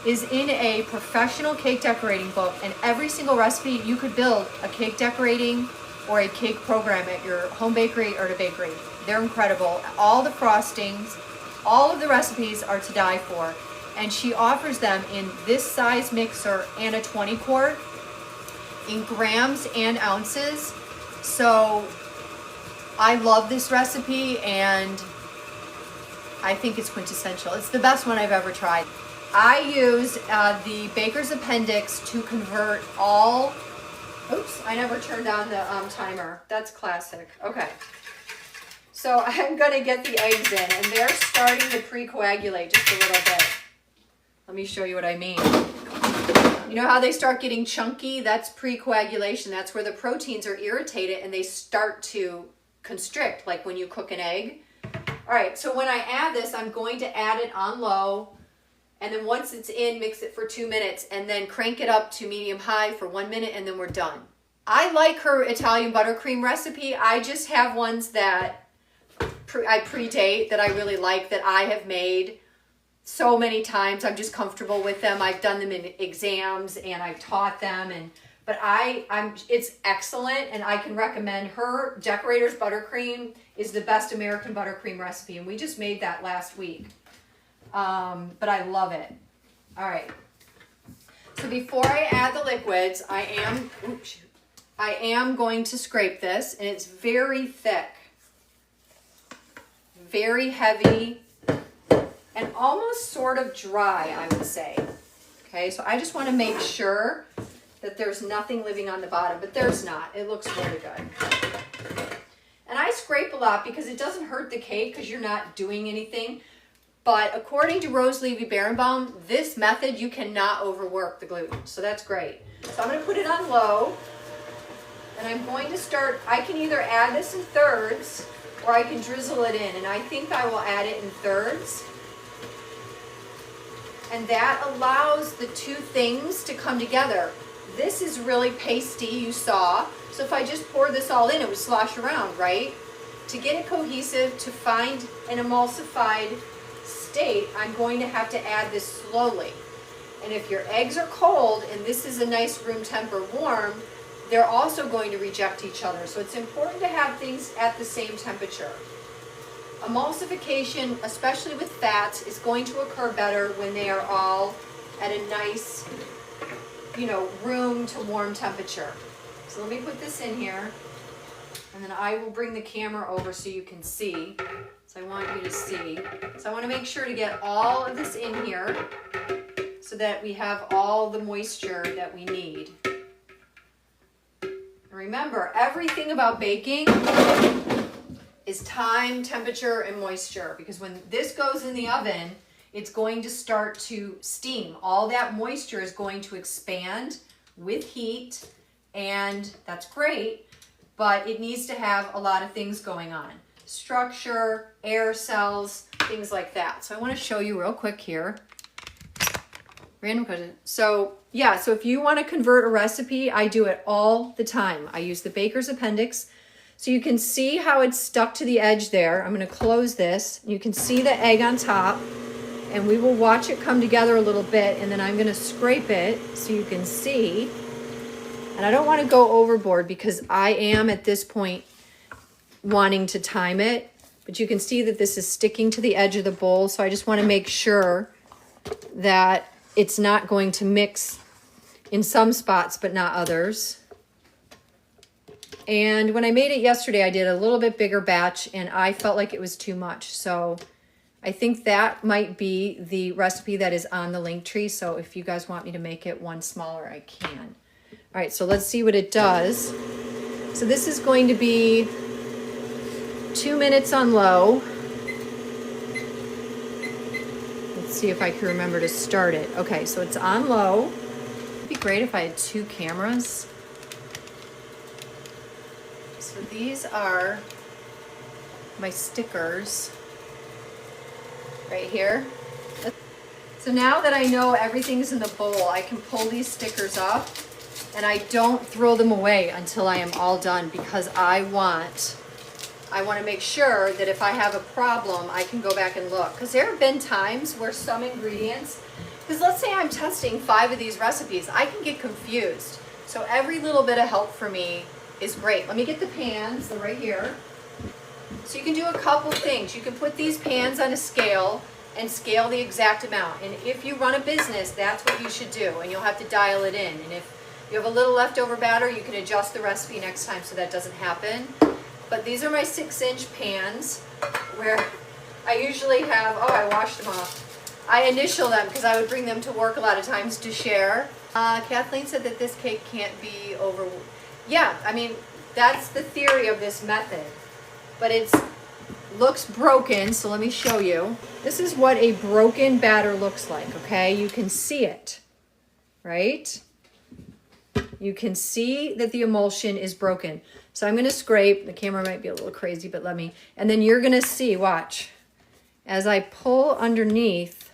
is in a professional cake decorating book, and every single recipe you could build a cake decorating or a cake program at your home bakery or at a bakery. They're incredible. All the frostings, all of the recipes are to die for, and she offers them in this size mixer and a 20 quart in grams and ounces. So I love this recipe, and I think it's quintessential. It's the best one I've ever tried. I use the Baker's Appendix to convert all, oops, I never turned on the timer. That's classic. Okay. So I'm gonna get the eggs in, and they're starting to pre-coagulate just a little bit. Let me show you what I mean. You know how they start getting chunky? That's pre-coagulation. That's where the proteins are irritated and they start to constrict, like when you cook an egg. All right, so when I add this, I'm going to add it on low, and then once it's in, mix it for 2 minutes, and then crank it up to medium high for 1 minute, and then we're done. I like her Italian buttercream recipe. I just have ones that I predate that I really like, that I have made so many times. I'm just comfortable with them. I've done them in exams and I've taught them, but it's excellent, and I can recommend her Decorator's Buttercream is the best American buttercream recipe, and we just made that last week. But I love it. All right. So before I add the liquids, I am going to scrape this, and it's very thick, very heavy, and almost sort of dry, I would say. Okay, so I just want to make sure that there's nothing living on the bottom, but there's not. It looks really good. And I scrape a lot because it doesn't hurt the cake because you're not doing anything. But according to Rose Levy-Berenbaum, this method, you cannot overwork the gluten. So that's great. So I'm going to put it on low. And I'm going to start, I can either add this in thirds or I can drizzle it in. And I think I will add it in thirds. And that allows the two things to come together. This is really pasty, you saw. So if I just pour this all in, it would slosh around, right? To get it cohesive, to find an emulsified state, I'm going to have to add this slowly. And if your eggs are cold, and this is a nice room temp or warm, they're also going to reject each other. So it's important to have things at the same temperature. Emulsification, especially with fats, is going to occur better when they are all at a nice, room to warm temperature. So let me put this in here, and then I will bring the camera over so you can see. So I want you to see. So I want to make sure to get all of this in here so that we have all the moisture that we need. Remember, everything about baking is time, temperature, and moisture, because when this goes in the oven, it's going to start to steam. All that moisture is going to expand with heat, and that's great, but it needs to have a lot of things going on. Structure, air cells, things like that. So I want to show you real quick here. Random question. So yeah, so if you want to convert a recipe, I do it all the time. I use the Baker's Appendix. So you can see how it's stuck to the edge there. I'm going to close this. You can see the egg on top, and we will watch it come together a little bit, and then I'm going to scrape it so you can see. And I don't want to go overboard because I am at this point wanting to time it, but you can see that this is sticking to the edge of the bowl. So I just want to make sure that it's not going to mix in some spots, but not others. And when I made it yesterday, I did a little bit bigger batch, and I felt like it was too much. So I think that might be the recipe that is on the link tree. So if you guys want me to make it one smaller, I can. All right, so let's see what it does. So this is going to be 2 minutes on low. Let's see if I can remember to start it. Okay, so it's on low. It'd be great if I had 2 cameras. So these are my stickers right here. So now that I know everything's in the bowl, I can pull these stickers up and I don't throw them away until I am all done, because I want to make sure that if I have a problem, I can go back and look. Because there have been times where some ingredients, because let's say I'm testing 5 of these recipes, I can get confused. So every little bit of help for me is great. Let me get the pans, they're right here. So you can do a couple things. You can put these pans on a scale and scale the exact amount. And if you run a business, that's what you should do, and you'll have to dial it in. And if you have a little leftover batter, you can adjust the recipe next time so that doesn't happen. But these are my 6-inch pans where I usually have, oh, I washed them off. I initial them because I would bring them to work a lot of times to share. Kathleen said that this cake can't be over. Yeah, I mean, that's the theory of this method. But it looks broken, so let me show you. This is what a broken batter looks like, okay? You can see it, right? You can see that the emulsion is broken. So I'm gonna scrape, the camera might be a little crazy, but let me, and then you're gonna see, watch. As I pull underneath,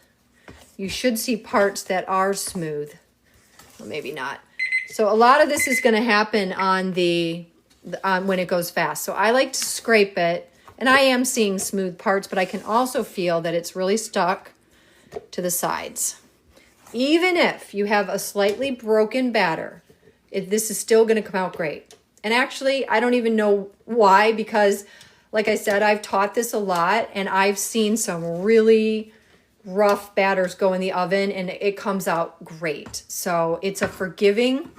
you should see parts that are smooth. Well, maybe not. So a lot of this is gonna happen on when it goes fast. So I like to scrape it, and I am seeing smooth parts, but I can also feel that it's really stuck to the sides. Even if you have a slightly broken batter, this is still gonna come out great. And actually, I don't even know why, because like I said, I've taught this a lot and I've seen some really rough batters go in the oven and it comes out great. So it's a forgiving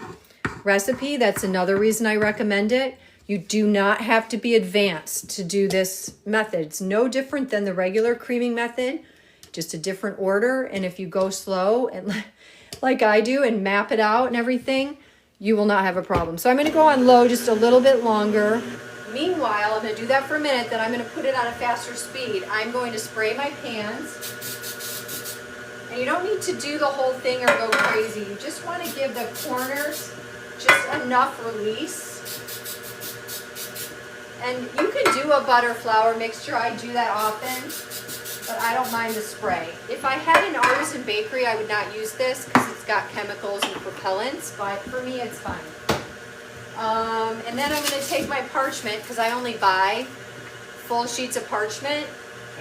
recipe. That's another reason I recommend it. You do not have to be advanced to do this method. It's no different than the regular creaming method, just a different order. And if you go slow and like I do and map it out and everything, you will not have a problem. So I'm gonna go on low just a little bit longer. Meanwhile, I'm gonna do that for a minute, then I'm gonna put it on a faster speed. I'm going to spray my pans. And you don't need to do the whole thing or go crazy. You just wanna give the corners just enough release. And you can do a butter flour mixture. I do that often, but I don't mind the spray. If I had an artisan bakery, I would not use this because it's got chemicals and propellants, but for me, it's fine. And then I'm gonna take my parchment, because I only buy full sheets of parchment,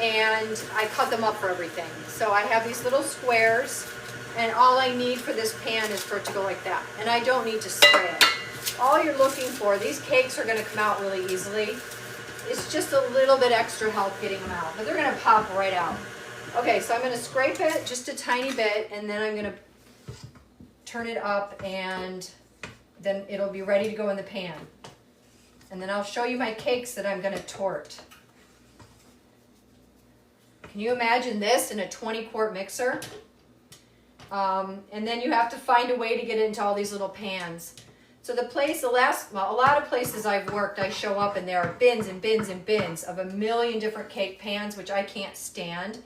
and I cut them up for everything. So I have these little squares, and all I need for this pan is for it to go like that. And I don't need to spray it. All you're looking for, these cakes are gonna come out really easily. It's just a little bit extra help getting them out, but they're gonna pop right out. Okay, so I'm gonna scrape it just a tiny bit, and then I'm gonna turn it up, and then it'll be ready to go in the pan. And then I'll show you my cakes that I'm gonna tort. Can you imagine this in a 20-quart mixer? And then you have to find a way to get it into all these little pans. So a lot of places I've worked, I show up and there are bins and bins and bins of a million different cake pans, which I can't stand.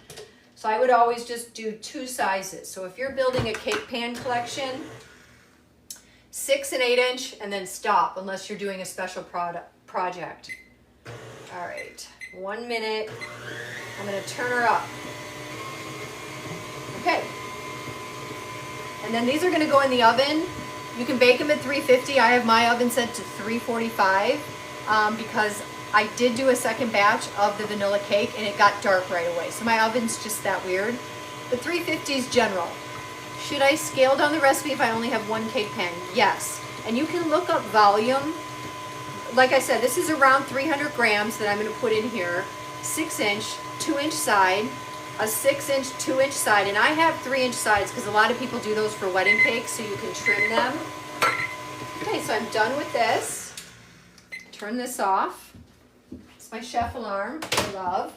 So I would always just do 2 sizes. So if you're building a cake pan collection, 6 and 8 inch, and then stop unless you're doing a special project. All right, 1 minute. I'm gonna turn her up. Okay. And then these are gonna go in the oven. You can bake them at 350. I have my oven set to 345 because I did do a second batch of the vanilla cake and it got dark right away. So my oven's just that weird. But 350 is general. Should I scale down the recipe if I only have 1 cake pan? Yes. And you can look up volume. Like I said, this is around 300 grams that I'm going to put in here. 6-inch, 2-inch side, a 6-inch, 2-inch side, and I have 3-inch sides because a lot of people do those for wedding cakes, so you can trim them. Okay, so I'm done with this. Turn this off. It's my chef alarm, I love.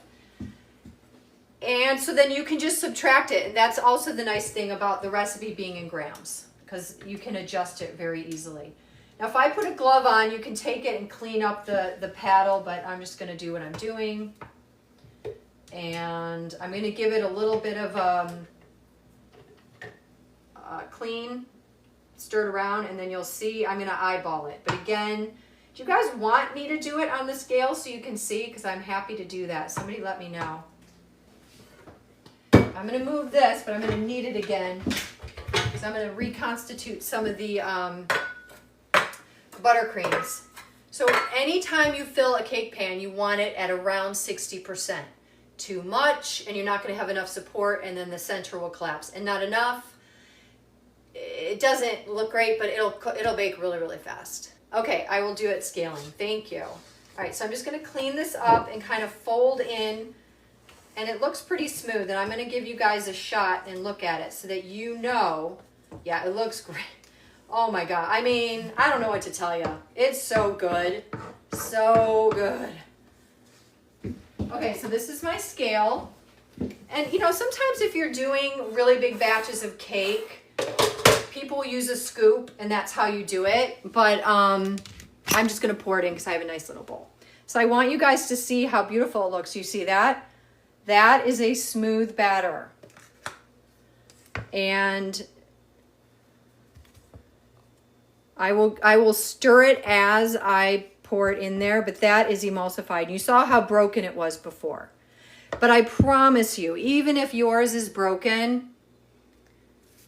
And so then you can just subtract it, and that's also the nice thing about the recipe being in grams, because you can adjust it very easily. Now if I put a glove on, you can take it and clean up the paddle, but I'm just gonna do what I'm doing. And I'm going to give it a little bit of clean, stir it around, and then you'll see I'm going to eyeball it. But again, do you guys want me to do it on the scale so you can see? Because I'm happy to do that. Somebody let me know. I'm going to move this, but I'm going to knead it again. So I'm going to reconstitute some of the buttercreams. So anytime you fill a cake pan, you want it at around 60%. Too much, and you're not going to have enough support, and then the center will collapse. And not enough, it doesn't look great, but it'll bake really, really fast. Okay, I will do it scaling. Thank you. All right, so I'm just going to clean this up and kind of fold in, and it looks pretty smooth. And I'm going to give you guys a shot and look at it so that you know, yeah, it looks great. Oh my God. I mean, I don't know what to tell you. It's so good. So good. Okay, so this is my scale. And you know, sometimes if you're doing really big batches of cake, people use a scoop and that's how you do it. But I'm just gonna pour it in because I have a nice little bowl. So I want you guys to see how beautiful it looks. You see that? That is a smooth batter. And I will stir it as I pour it in there, but that is emulsified. You saw how broken it was before. But I promise you, even if yours is broken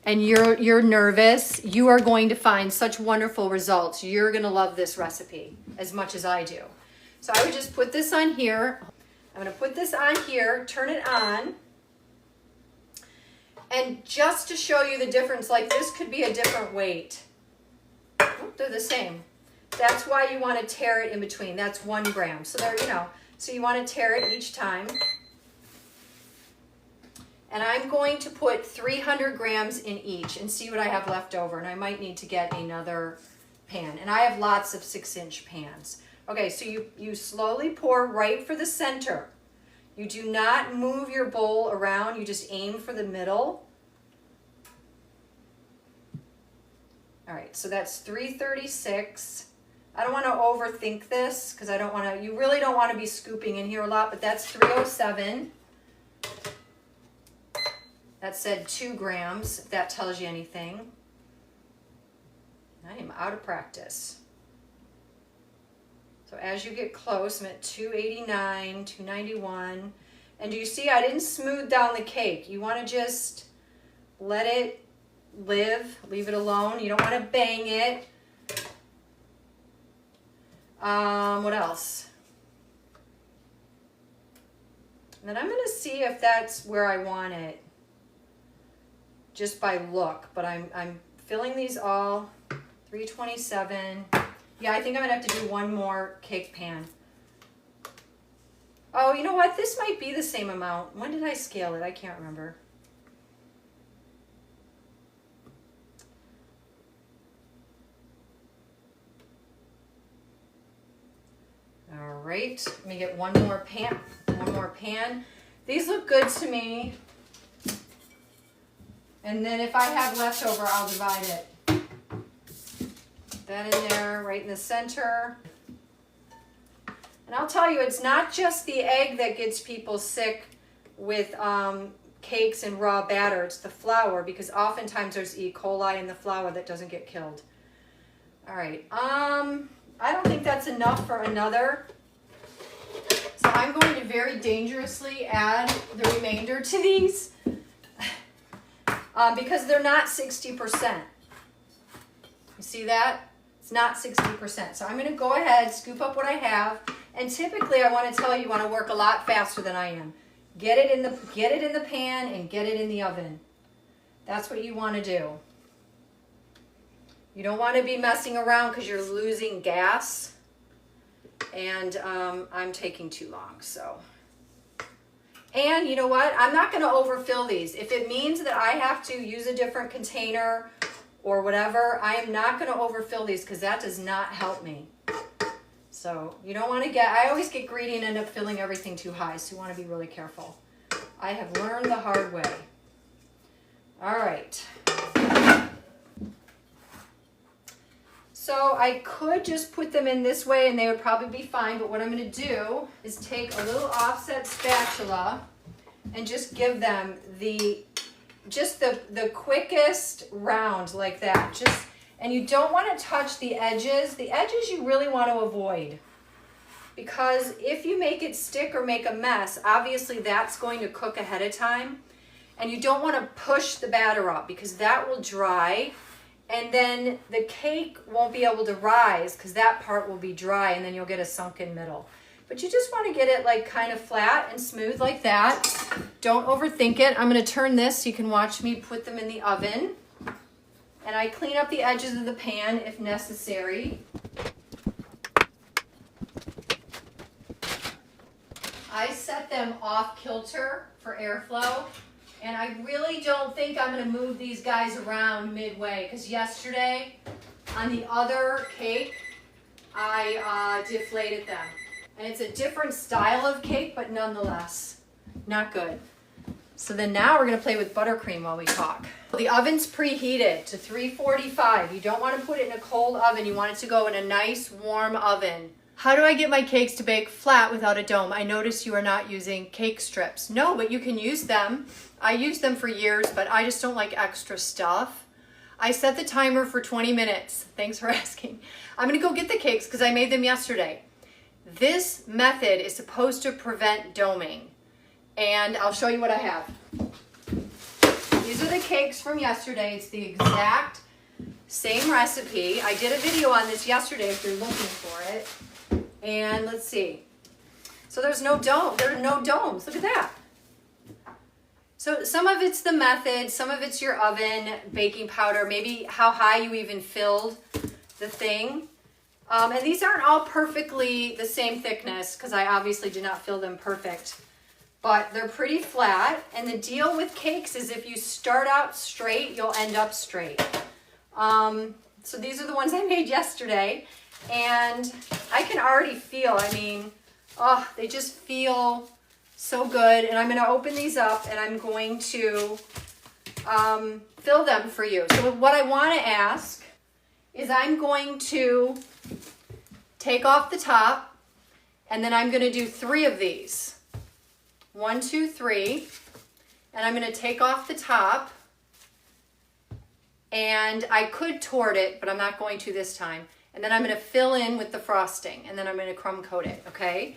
and you're nervous, you are going to find such wonderful results. You're going to love this recipe as much as I do. So I would just put this on here. I'm going to put this on here, turn it on. And just to show you the difference, like this could be a different weight. Oh, they're the same. That's why you want to tear it in between. That's 1 gram. So there, you know, so you want to tear it each time. And I'm going to put 300 grams in each and see what I have left over. And I might need to get another pan. And I have lots of 6-inch pans. Okay, so you slowly pour right for the center. You do not move your bowl around. You just aim for the middle. All right, so that's 336. I don't want to overthink this because I don't want to, you really don't want to be scooping in here a lot, but that's 307. That said 2 grams, if that tells you anything. I am out of practice. So as you get close, I'm at 289, 291. And do you see I didn't smooth down the cake? You want to just let it leave it alone. You don't want to bang it. What else? And then I'm going to see if that's where I want it, just by look. But I'm filling these all. 327. Yeah, I think I'm gonna have to do 1 more cake pan. Oh, you know what? This might be the same amount. When did I scale it? I can't remember. All right, let me get one more pan. These look good to me. And then if I have leftover, I'll divide it. That in there, right in the center. And I'll tell you, it's not just the egg that gets people sick with cakes and raw batter. It's the flour, because oftentimes there's E. coli in the flour that doesn't get killed. All right, I don't think that's enough for another. So I'm going to very dangerously add the remainder to these because they're not 60%. You see that? It's not 60%. So I'm going to go ahead, scoop up what I have, and typically I want to tell you, you want to work a lot faster than I am. Get it in the pan and get it in the oven. That's what you want to do. You don't want to be messing around because you're losing gas, and I'm taking too long. So, and you know what? I'm not going to overfill these. If it means that I have to use a different container or whatever, I am not going to overfill these because that does not help me. So you don't want to I always get greedy and end up filling everything too high, so you want to be really careful. I have learned the hard way. All right. So I could just put them in this way and they would probably be fine, but what I'm going to do is take a little offset spatula and just give them the quickest round like that. And you don't want to touch the edges. The edges you really want to avoid, because if you make it stick or make a mess, obviously that's going to cook ahead of time. And you don't want to push the batter up because that will dry, and then the cake won't be able to rise because that part will be dry, and then you'll get a sunken middle. But you just want to get it like kind of flat and smooth like that. Don't overthink it. I'm going to turn this so you can watch me put them in the oven. And I clean up the edges of the pan if necessary. I set them off kilter for airflow. And I really don't think I'm going to move these guys around midway, because yesterday on the other cake, I deflated them. And it's a different style of cake, but nonetheless, not good. So then now we're going to play with buttercream while we talk. The oven's preheated to 345. You don't want to put it in a cold oven. You want it to go in a nice warm oven. How do I get my cakes to bake flat without a dome? I notice you are not using cake strips. No, but you can use them. I used them for years, but I just don't like extra stuff. I set the timer for 20 minutes. Thanks for asking. I'm going to go get the cakes because I made them yesterday. This method is supposed to prevent doming. And I'll show you what I have. These are the cakes from yesterday. It's the exact same recipe. I did a video on this yesterday if you're looking for it. And let's see. So there's no dome. There are no domes. Look at that. So some of it's the method, some of it's your oven, baking powder, maybe how high you even filled the thing. And these aren't all perfectly the same thickness because I obviously did not fill them perfect. But they're pretty flat. And the deal with cakes is if you start out straight, you'll end up straight. So these are the ones I made yesterday. And I can already feel, oh, they just feel so good. And I'm going to open these up and I'm going to fill them for you. So what I want to ask is I'm going to take off the top, and then I'm going to do 3 of these. 1, 2, 3. And I'm going to take off the top. And I could tort it, but I'm not going to this time. And then I'm going to fill in with the frosting, and then I'm going to crumb coat it, okay?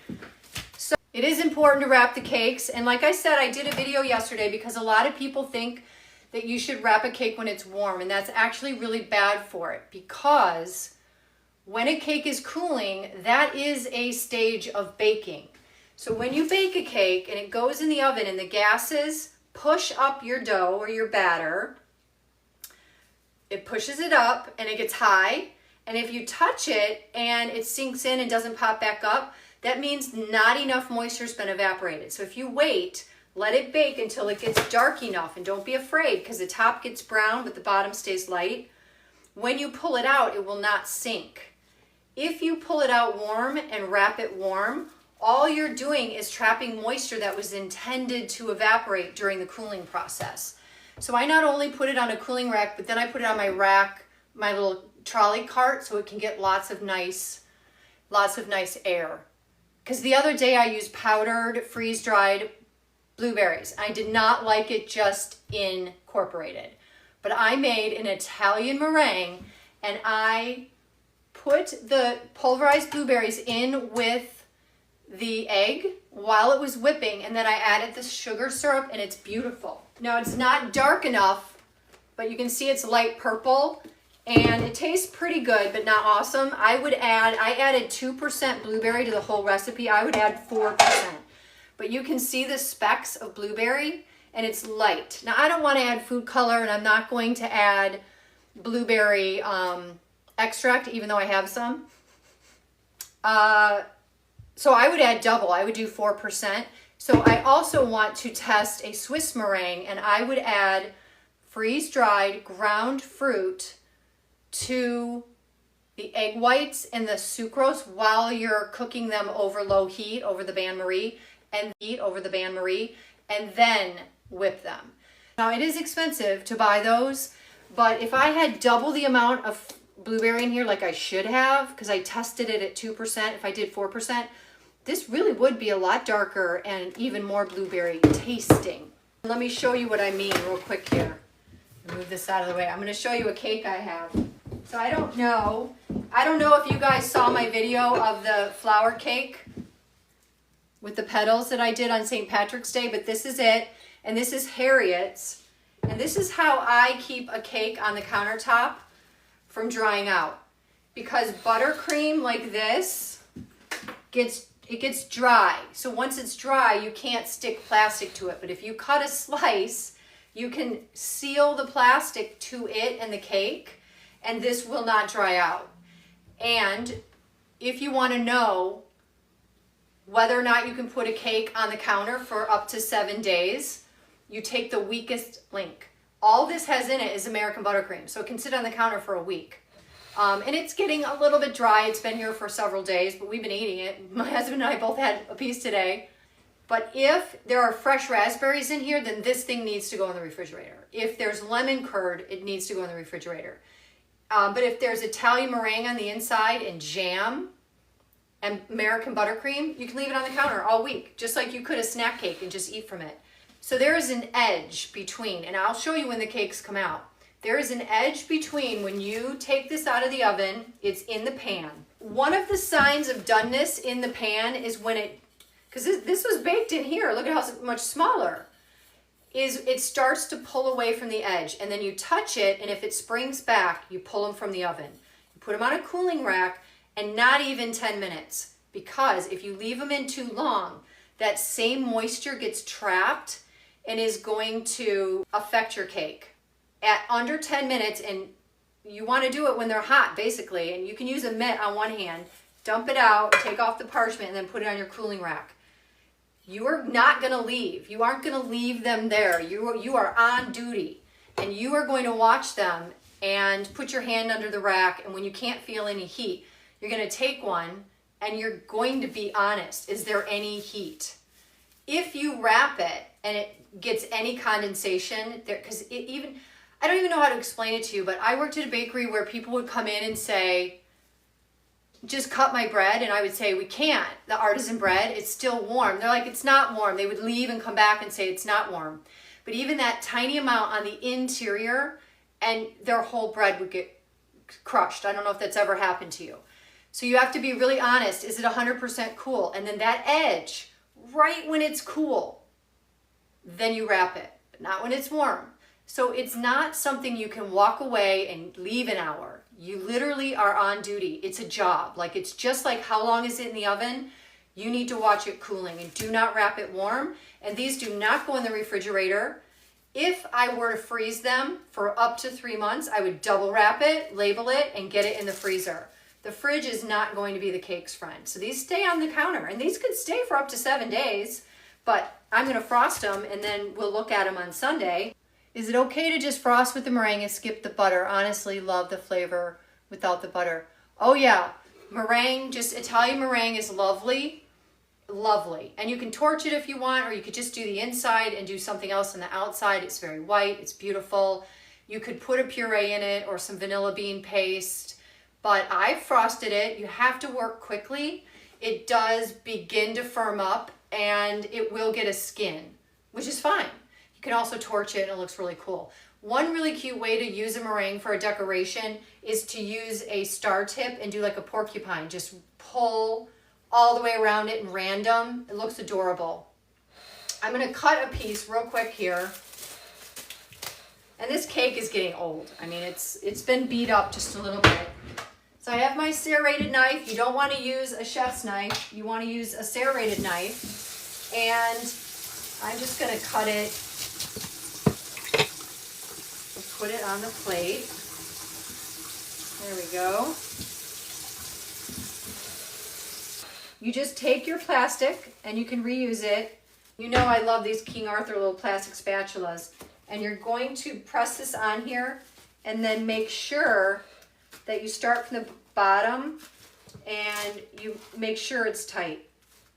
So it is important to wrap the cakes. And like I said, I did a video yesterday because a lot of people think that you should wrap a cake when it's warm, and that's actually really bad for it, because when a cake is cooling, that is a stage of baking. So when you bake a cake and it goes in the oven and the gases push up your dough or your batter, it pushes it up and it gets high. And if you touch it and it sinks in and doesn't pop back up, that means not enough moisture has been evaporated. So if you wait, let it bake until it gets dark enough, and don't be afraid because the top gets brown but the bottom stays light. When you pull it out, it will not sink. If you pull it out warm and wrap it warm, all you're doing is trapping moisture that was intended to evaporate during the cooling process. So I not only put it on a cooling rack, but then I put it on my rack, my little trolley cart, so it can get lots of nice air. Because the other day I used powdered, freeze-dried blueberries. I did not like it just incorporated. But I made an Italian meringue, and I put the pulverized blueberries in with the egg while it was whipping, and then I added the sugar syrup, and it's beautiful. Now it's not dark enough, but you can see it's light purple, and it tastes pretty good, but not awesome. I added 2% blueberry to the whole recipe. I would add 4%. But you can see the specks of blueberry, and it's light. Now I don't want to add food color, and I'm not going to add blueberry extract, even though I have some. So I would add double. I would do 4%. So I also want to test a Swiss meringue, and I would add freeze-dried ground fruit to the egg whites and the sucrose while you're cooking them over low heat over the bain-marie, and then whip them. Now it is expensive to buy those, but if I had double the amount of blueberry in here like I should have, because I tested it at 2%, if I did 4%, this really would be a lot darker and even more blueberry tasting. Let me show you what I mean real quick here. Move this out of the way. I'm going to show you a cake I have. So I don't know if you guys saw my video of the flour cake with the petals that I did on St. Patrick's Day, but this is it, and this is Harriet's, and this is how I keep a cake on the countertop from drying out. Because buttercream like this gets dry. So once it's dry, you can't stick plastic to it, but if you cut a slice, you can seal the plastic to it and the cake, and this will not dry out. And if you want to know whether or not you can put a cake on the counter for up to 7 days, you take the weakest link. All this has in it is American buttercream, so it can sit on the counter for a week. And it's getting a little bit dry. It's been here for several days, but we've been eating it. My husband and I both had a piece today. But if there are fresh raspberries in here, then this thing needs to go in the refrigerator. If there's lemon curd, it needs to go in the refrigerator. But if there's Italian meringue on the inside and jam and American buttercream, you can leave it on the counter all week, just like you could a snack cake and just eat from it. So there is an edge between, and I'll show you when the cakes come out. There is an edge between when you take this out of the oven, it's in the pan. One of the signs of doneness in the pan is when it, because this was baked in here, look at how much smaller, is it starts to pull away from the edge, and then you touch it, and if it springs back, you pull them from the oven. You put them on a cooling rack, and not even 10 minutes, because if you leave them in too long, that same moisture gets trapped and is going to affect your cake. At under 10 minutes, and you want to do it when they're hot, basically, and you can use a mitt on one hand, dump it out, take off the parchment, and then put it on your cooling rack. You are not going to leave. You aren't going to leave them there. You are on duty, and you are going to watch them and put your hand under the rack, and when you can't feel any heat, you're going to take one, and you're going to be honest. Is there any heat? If you wrap it, and it gets any condensation, because I don't even know how to explain it to you, but I worked at a bakery where people would come in and say, just cut my bread, and I would say, we can't. The artisan bread, it's still warm. They're like, it's not warm. They would leave and come back and say, it's not warm. But even that tiny amount on the interior, and their whole bread would get crushed. I don't know if that's ever happened to you. So you have to be really honest. Is it 100% cool? And then that edge, right when it's cool, then you wrap it, but not when it's warm. So it's not something you can walk away and leave an hour. You literally are on duty. It's a job. Like, it's just like, how long is it in the oven? You need to watch it cooling, and do not wrap it warm. And these do not go in the refrigerator. If I were to freeze them for up to 3 months, I would double wrap it, label it, and get it in the freezer. The fridge is not going to be the cake's friend. So these stay on the counter, and these could stay for up to 7 days, but I'm going to frost them, and then we'll look at them on Sunday. Is it okay to just frost with the meringue and skip the butter? Honestly, love the flavor without the butter. Oh yeah, meringue, just Italian meringue is lovely, lovely. And you can torch it if you want, or you could just do the inside and do something else on the outside. It's very white, it's beautiful. You could put a puree in it or some vanilla bean paste, but I've frosted it. You have to work quickly. It does begin to firm up, and it will get a skin, which is fine. You can also torch it, and it looks really cool. One really cute way to use a meringue for a decoration is to use a star tip and do like a porcupine. Just pull all the way around it and random. It looks adorable. I'm going to cut a piece real quick here. And this cake is getting old. I mean, it's been beat up just a little bit. So I have my serrated knife. You don't want to use a chef's knife. You want to use a serrated knife. And I'm just going to cut it. Put it on the plate. There we go. You just take your plastic, and you can reuse it. You know I love these King Arthur little plastic spatulas. And you're going to press this on here, and then make sure that you start from the bottom, and you make sure it's tight.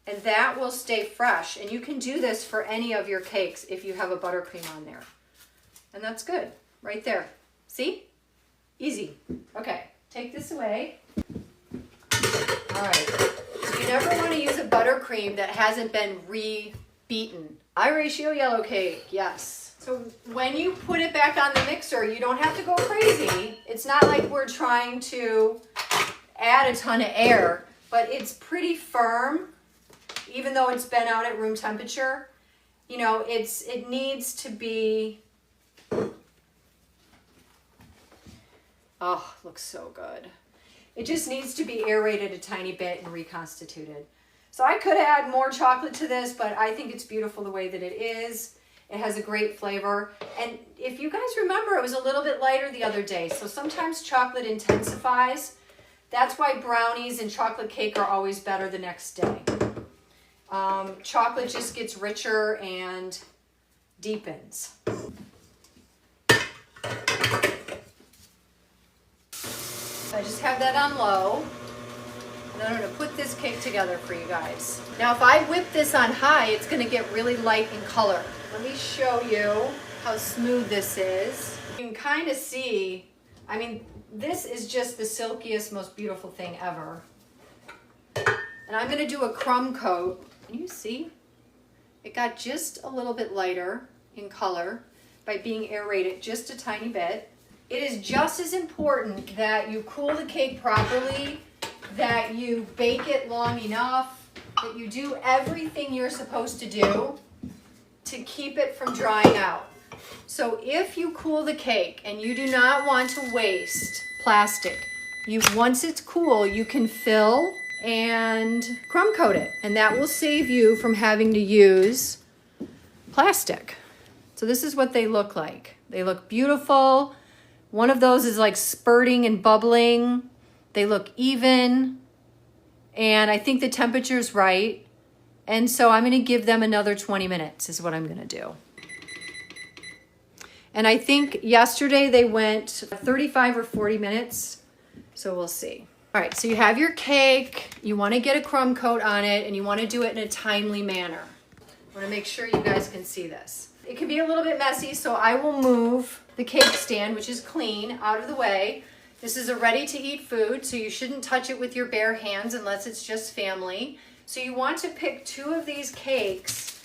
And that will stay fresh. And you can do this for any of your cakes if you have a buttercream on there. And that's good. Right there. See? Easy. Okay, take this away. All right. So you never want to use a buttercream buttercream that hasn't been re-beaten. High ratio yellow cake, yes. So when you put it back on the mixer, you don't have to go crazy. It's not like we're trying to add a ton of air, but it's pretty firm, even though it's been out at room temperature. You know, it needs to be, oh, looks so good. It just needs to be aerated a tiny bit and reconstituted. So I could add more chocolate to this, but I think it's beautiful the way that it is. It has a great flavor. And if you guys remember, it was a little bit lighter the other day. So sometimes chocolate intensifies. That's why brownies and chocolate cake are always better the next day. Chocolate just gets richer and deepens. I just have that on low. And I'm going to put this cake together for you guys. Now if I whip this on high, it's going to get really light in color. Let me show you how smooth this is. You can kind of see, I mean, this is just the silkiest, most beautiful thing ever. And I'm going to do a crumb coat. Can you see? It got just a little bit lighter in color by being aerated just a tiny bit. It is just as important that you cool the cake properly, that you bake it long enough, that you do everything you're supposed to do to keep it from drying out. So if you cool the cake and you do not want to waste plastic, once it's cool, you can fill and crumb coat it, and that will save you from having to use plastic. So this is what they look like. They look beautiful. One of those is like spurting and bubbling. They look even, and I think the temperature's right. And so I'm gonna give them another 20 minutes is what I'm gonna do. And I think yesterday they went 35 or 40 minutes, so we'll see. All right, so you have your cake, you wanna get a crumb coat on it, and you wanna do it in a timely manner. I wanna make sure you guys can see this. It can be a little bit messy, so I will move the cake stand, which is clean, out of the way. This is a ready-to-eat food, so you shouldn't touch it with your bare hands unless it's just family. So you want to pick 2 of these cakes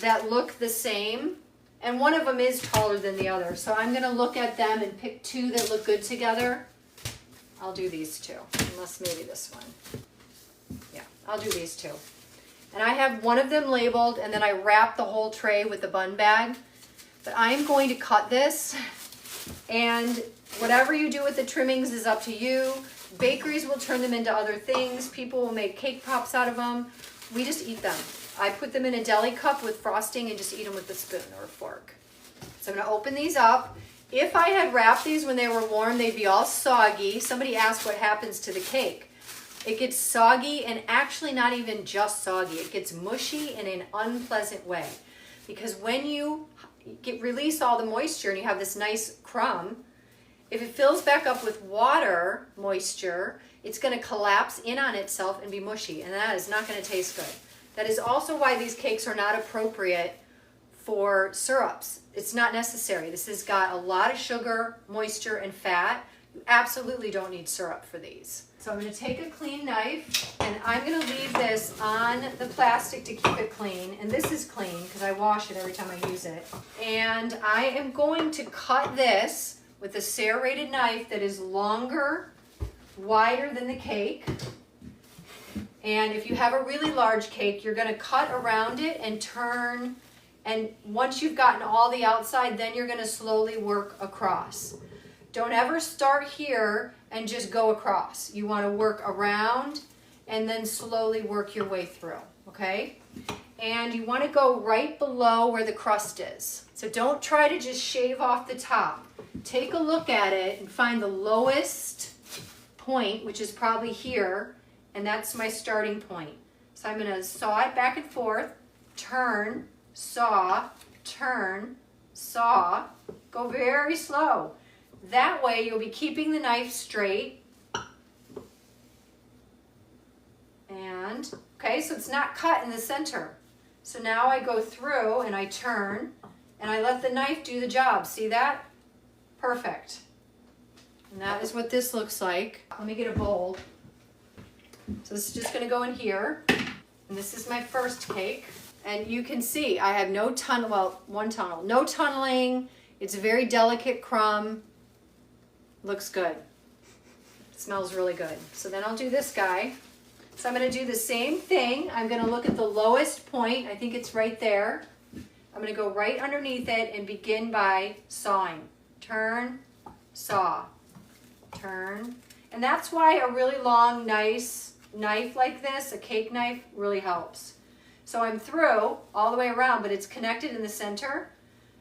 that look the same, and one of them is taller than the other. So I'm gonna look at them and pick 2 that look good together. I'll do these 2, unless maybe this one. Yeah, I'll do these 2. And I have one of them labeled, and then I wrap the whole tray with the bun bag. But I'm going to cut this, and whatever you do with the trimmings is up to you. Bakeries will turn them into other things. People will make cake pops out of them. We just eat them. I put them in a deli cup with frosting and just eat them with a spoon or a fork. So I'm gonna open these up. If I had wrapped these when they were warm, they'd be all soggy. Somebody asked what happens to the cake. It gets soggy, and actually not even just soggy. It gets mushy in an unpleasant way. Because when you release all the moisture and you have this nice crumb, if it fills back up with water moisture, it's going to collapse in on itself and be mushy, and that is not going to taste good. That is also why these cakes are not appropriate for syrups. It's not necessary. This has got a lot of sugar, moisture, and fat. You absolutely don't need syrup for these. So I'm going to take a clean knife, and I'm going to leave this on the plastic to keep it clean. And this is clean because I wash it every time I use it. And I am going to cut this with a serrated knife that is longer, wider than the cake. And if you have a really large cake, you're going to cut around it and turn. And once you've gotten all the outside, then you're going to slowly work across. Don't ever start here and just go across. You want to work around and then slowly work your way through, okay? And you want to go right below where the crust is. So don't try to just shave off the top. Take a look at it and find the lowest point, which is probably here, and that's my starting point. So I'm going to saw it back and forth, turn, saw, turn, saw, go very slow. That way you'll be keeping the knife straight. And, okay, so it's not cut in the center. So now I go through and I turn and I let the knife do the job. See that? Perfect. And that is what this looks like. Let me get a bowl. So this is just going to go in here. And this is my first cake. And you can see I have no tunnel, well, one tunnel, no tunneling. It's a very delicate crumb. Looks good. It smells really good. So then I'll do this guy. So I'm gonna do the same thing. I'm gonna look at the lowest point. I think it's right there. I'm gonna go right underneath it and begin by sawing. Turn, saw, turn. And that's why a really long, nice knife like this, a cake knife, really helps. So I'm through all the way around, but it's connected in the center.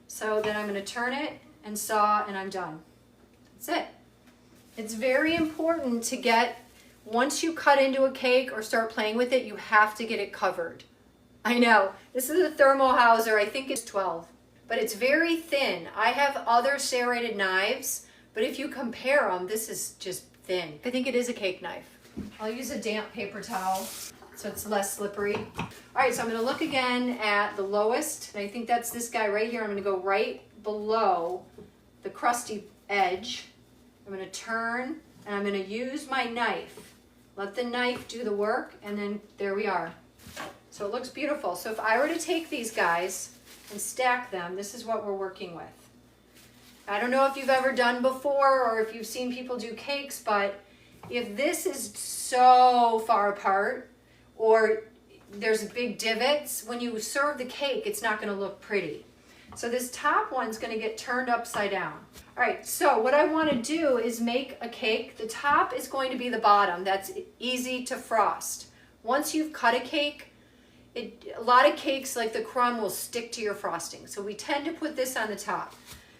So then I'm gonna turn it and saw, and I'm done. That's it. It's very important to get, once you cut into a cake or start playing with it, you have to get it covered. I know, this is a Thermohauser, I think it's 12, but it's very thin. I have other serrated knives, but if you compare them, this is just thin. I think it is a cake knife. I'll use a damp paper towel so it's less slippery. All right, so I'm gonna look again at the lowest, and I think that's this guy right here. I'm gonna go right below the crusty edge. I'm gonna turn, and I'm gonna use my knife. Let the knife do the work, and then there we are. So it looks beautiful. So if I were to take these guys and stack them, this is what we're working with. I don't know if you've ever done before or if you've seen people do cakes, but if this is so far apart or there's big divots, when you serve the cake, it's not gonna look pretty. So this top one's gonna get turned upside down. All right, so what I wanna do is make a cake. The top is going to be the bottom. That's easy to frost. Once you've cut a cake, a lot of cakes, like the crumb, will stick to your frosting. So we tend to put this on the top.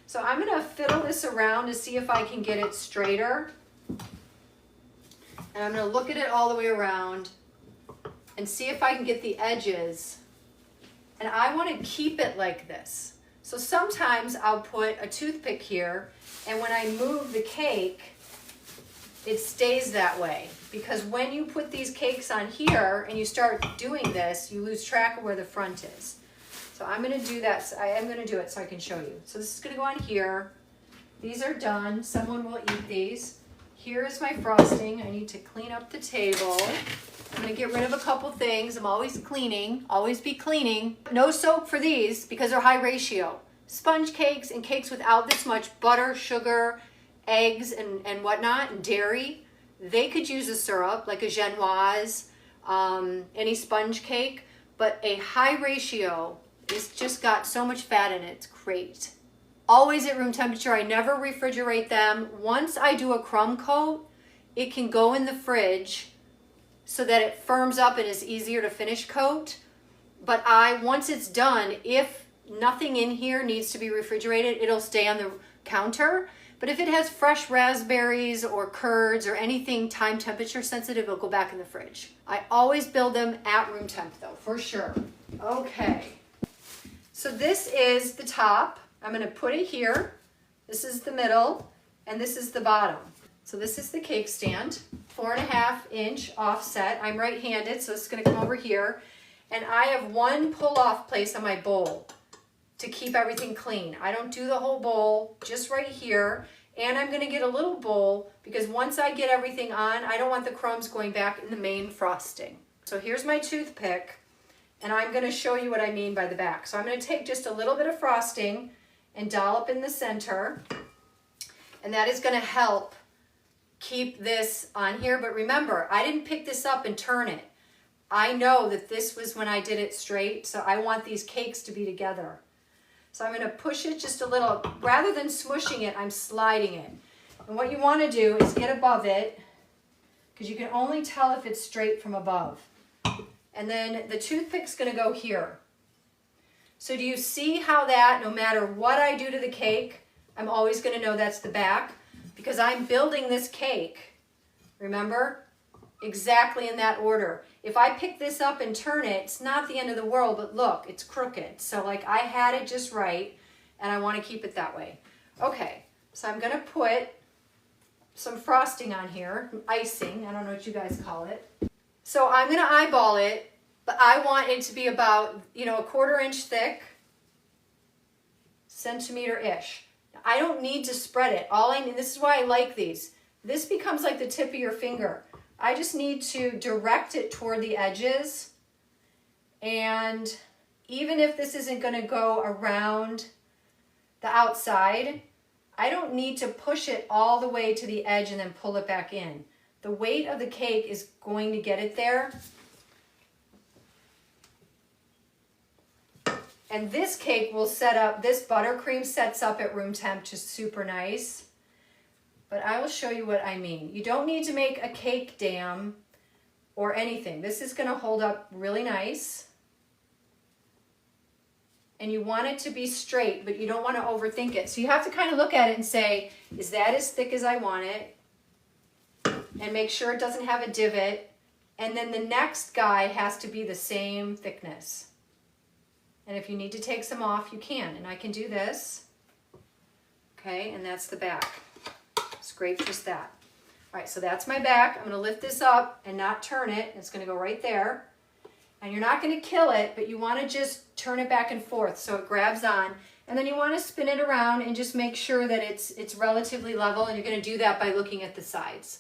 So I'm gonna fiddle this around to see if I can get it straighter. And I'm gonna look at it all the way around and see if I can get the edges. And I wanna keep it like this. So sometimes I'll put a toothpick here, and when I move the cake, it stays that way. Because when you put these cakes on here and you start doing this, you lose track of where the front is. So I'm gonna do that. I am gonna do it so I can show you. So this is gonna go on here. These are done. Someone will eat these. Here is my frosting. I need to clean up the table. I'm gonna get rid of a couple things. I'm always cleaning, always be cleaning. No soap for these because they're high ratio. Sponge cakes and cakes without this much butter, sugar, eggs, and whatnot, and dairy, they could use a syrup like a genoise, any sponge cake, but a high ratio is just got so much fat in it, it's great. Always at room temperature. I never refrigerate them. Once I do a crumb coat, it can go in the fridge so that it firms up and is easier to finish coat. But once it's done, if nothing in here needs to be refrigerated, it'll stay on the counter. But if it has fresh raspberries or curds or anything time temperature sensitive, it'll go back in the fridge. I always build them at room temp though, for sure. Okay, so this is the top. I'm gonna put it here. This is the middle, and this is the bottom. So this is the cake stand, 4.5 inch offset. I'm right-handed, so it's gonna come over here. And I have one pull-off place on my bowl to keep everything clean. I don't do the whole bowl, just right here. And I'm gonna get a little bowl because once I get everything on, I don't want the crumbs going back in the main frosting. So here's my toothpick, and I'm gonna show you what I mean by the back. So I'm gonna take just a little bit of frosting and dollop in the center, and that is gonna help keep this on here. But remember, I didn't pick this up and turn it. I know that this was when I did it straight, so I want these cakes to be together. So I'm gonna push it just a little. Rather than smushing it, I'm sliding it. And what you wanna do is get above it, because you can only tell if it's straight from above. And then the toothpick's gonna go here. So do you see how that, no matter what I do to the cake, I'm always gonna know that's the back, because I'm building this cake, remember? Exactly in that order. If I pick this up and turn it, it's not the end of the world, but look, it's crooked. So like I had it just right, and I wanna keep it that way. Okay, so I'm gonna put some frosting on here, icing, I don't know what you guys call it. So I'm gonna eyeball it, but I want it to be about, a 1/4 inch thick, centimeter-ish. I don't need to spread it. This is why I like these. This becomes like the tip of your finger. I just need to direct it toward the edges And even if this isn't going to go around the outside, I don't need to push it all the way to the edge and then pull it back in. The weight of the cake is going to get it there. And this cake will set up, this buttercream sets up at room temp, just super nice. But I will show you what I mean. You don't need to make a cake dam or anything. This is going to hold up really nice. And you want it to be straight, but you don't want to overthink it. So you have to kind of look at it and say, is that as thick as I want it? And make sure it doesn't have a divot. And then the next guy has to be the same thickness. And if you need to take some off, you can. And I can do this. Okay, and that's the back. Scrape just that. All right, so that's my back. I'm going to lift this up and not turn it. It's going to go right there. And you're not going to kill it, but you want to just turn it back and forth so it grabs on. And then you want to spin it around and just make sure that it's relatively level. And you're going to do that by looking at the sides.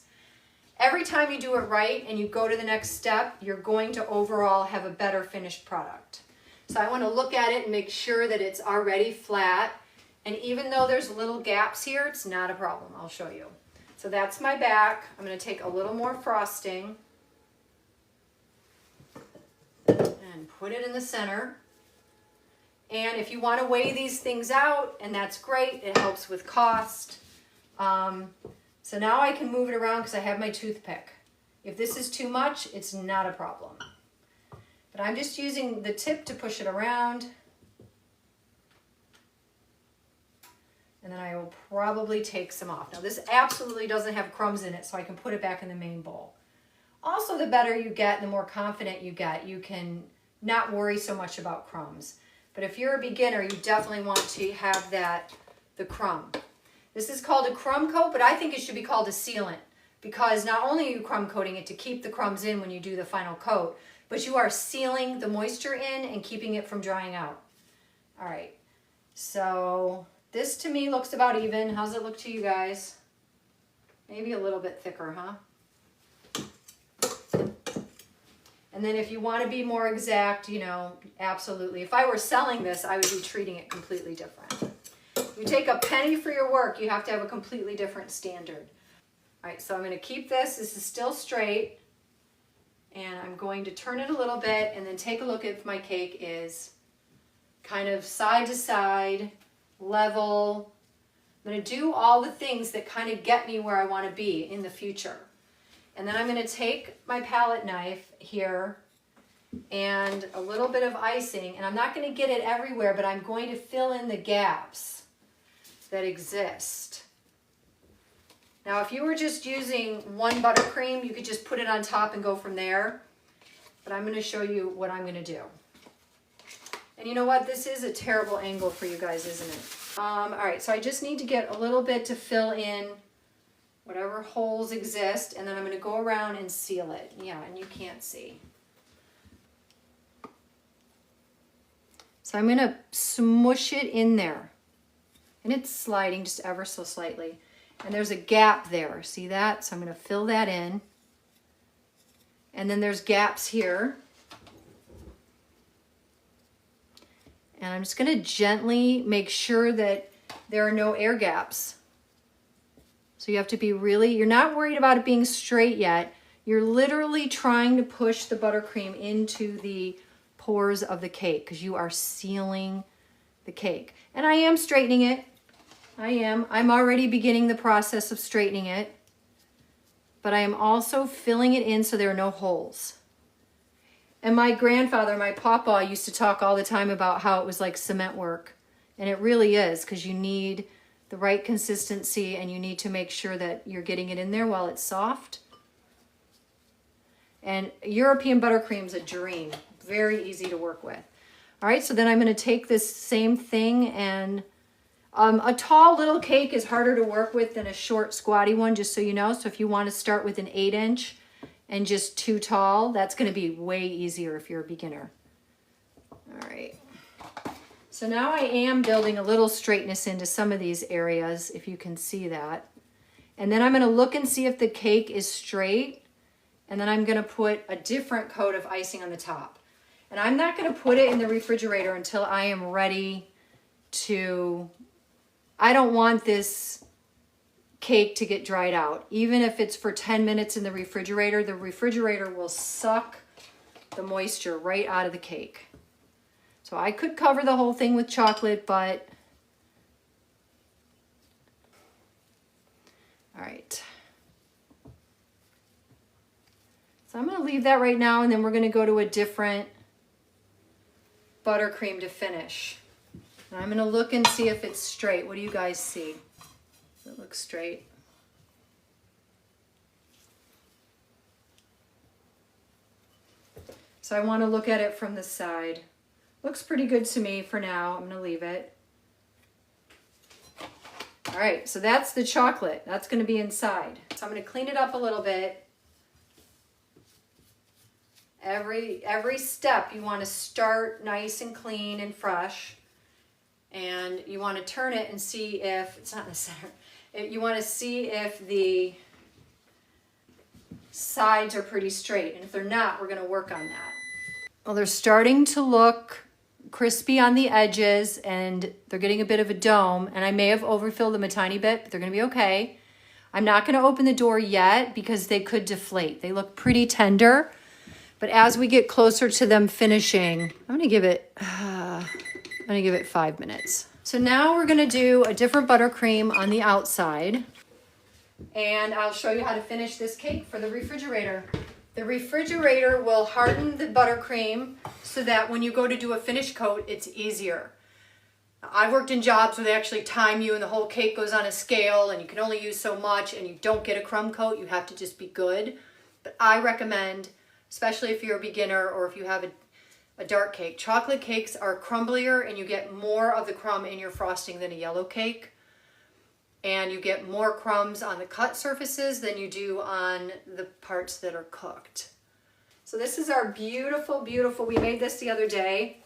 Every time you do it right and you go to the next step, you're going to overall have a better finished product. So I want to look at it and make sure that it's already flat. And even though there's little gaps here, it's not a problem. I'll show you. So that's my back. I'm going to take a little more frosting and put it in the center. And if you want to weigh these things out, and that's great, it helps with cost. So now I can move it around because I have my toothpick. If this is too much, it's not a problem. But I'm just using the tip to push it around. And then I will probably take some off. Now this absolutely doesn't have crumbs in it, so I can put it back in the main bowl. Also, the better you get, the more confident you get, you can not worry so much about crumbs. But if you're a beginner, you definitely want to have the crumb. This is called a crumb coat, but I think it should be called a sealant, because not only are you crumb coating it to keep the crumbs in when you do the final coat, but you are sealing the moisture in and keeping it from drying out. All right, so this to me looks about even. How's it look to you guys? Maybe a little bit thicker, huh? And then if you want to be more exact, you know, absolutely. If I were selling this, I would be treating it completely different. You take a penny for your work, you have to have a completely different standard. All right, so I'm going to keep this. This is still straight. And I'm going to turn it a little bit and then take a look if my cake is kind of side to side, level. I'm going to do all the things that kind of get me where I want to be in the future. And then I'm going to take my palette knife here and a little bit of icing, and I'm not going to get it everywhere, but I'm going to fill in the gaps that exist. Now, if you were just using one buttercream, you could just put it on top and go from there. But I'm going to show you what I'm going to do. And you know what? This is a terrible angle for you guys, isn't it? All right, so I just need to get a little bit to fill in whatever holes exist, and then I'm going to go around and seal it. Yeah, and you can't see. So I'm going to smush it in there. And it's sliding just ever so slightly. And there's a gap there. See that? So I'm going to fill that in. And then there's gaps here. And I'm just going to gently make sure that there are no air gaps. So you have to be really, you're not worried about it being straight yet. You're literally trying to push the buttercream into the pores of the cake because you are sealing the cake. And I am straightening it. I'm already beginning the process of straightening it. But I am also filling it in so there are no holes. And my grandfather, my papa, used to talk all the time about how it was like cement work. And it really is, because you need the right consistency and you need to make sure that you're getting it in there while it's soft. And European buttercream is a dream. Very easy to work with. All right, so then I'm going to take this same thing, and a tall little cake is harder to work with than a short squatty one, just so you know. So if you want to start with an 8-inch and just too tall, that's going to be way easier if you're a beginner. All right. So now I am building a little straightness into some of these areas, if you can see that. And then I'm going to look and see if the cake is straight. And then I'm going to put a different coat of icing on the top. And I'm not gonna put it in the refrigerator until I am ready to, I don't want this cake to get dried out. Even if it's for 10 minutes in the refrigerator will suck the moisture right out of the cake. So I could cover the whole thing with chocolate, but all right. So I'm gonna leave that right now, and then we're gonna go to a different buttercream to finish. And I'm gonna look and see if it's straight. What do you guys see? Does it look straight? So I wanna look at it from the side. Looks pretty good to me for now. I'm gonna leave it. All right, so that's the chocolate. That's gonna be inside. So I'm gonna clean it up a little bit. Every step you want to start nice and clean and fresh, and you want to turn it and see if it's not in the center. You want to see if the sides are pretty straight, and if they're not, we're going to work on that. Well, they're starting to look crispy on the edges, and they're getting a bit of a dome, and I may have overfilled them a tiny bit, but they're going to be okay. I'm not going to open the door yet because they could deflate. They look pretty tender. But as we get closer to them finishing, I'm gonna give it 5 minutes. So now we're gonna do a different buttercream on the outside, and I'll show you how to finish this cake for the refrigerator. The refrigerator will harden the buttercream so that when you go to do a finish coat, it's easier. I've worked in jobs where they actually time you and the whole cake goes on a scale and you can only use so much and you don't get a crumb coat. You have to just be good. But I recommend, especially if you're a beginner or if you have a dark cake. Chocolate cakes are crumblier and you get more of the crumb in your frosting than a yellow cake. And you get more crumbs on the cut surfaces than you do on the parts that are cooked. So this is our beautiful, beautiful, we made this the other day.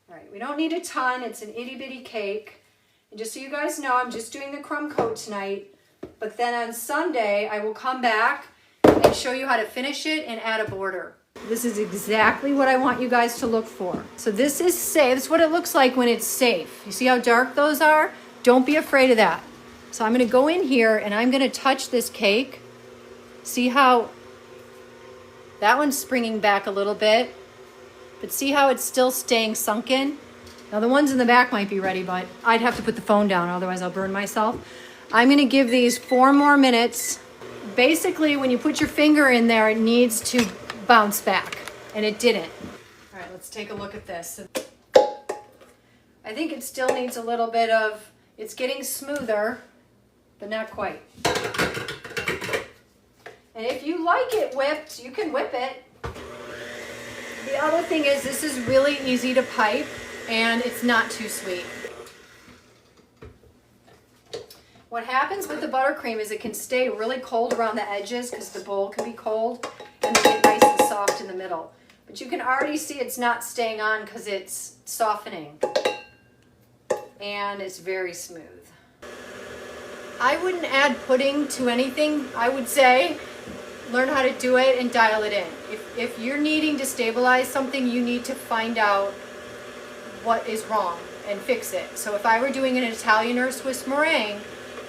All right, we don't need a ton, it's an itty bitty cake. And just so you guys know, I'm just doing the crumb coat tonight, but then on Sunday I will come back and show you how to finish it and add a border. This is exactly what I want you guys to look for. So this is safe. This is what it looks like when it's safe. You see how dark those are? Don't be afraid of that. So I'm gonna go in here and I'm gonna touch this cake. See how that one's springing back a little bit, but see how it's still staying sunken? Now the ones in the back might be ready, but I'd have to put the phone down, otherwise I'll burn myself. I'm gonna give these 4 more minutes. Basically, when you put your finger in there, it needs to bounce back, and it didn't. All right, let's take a look at this. I think it still needs a little bit of, it's getting smoother, but not quite. And if you like it whipped, you can whip it. The other thing is this is really easy to pipe, and it's not too sweet. What happens with the buttercream is it can stay really cold around the edges because the bowl can be cold, and they get nice and soft in the middle. But you can already see it's not staying on because it's softening, and it's very smooth. I wouldn't add pudding to anything. I would say learn how to do it and dial it in. If you're needing to stabilize something, you need to find out what is wrong and fix it. So if I were doing an Italian or Swiss meringue,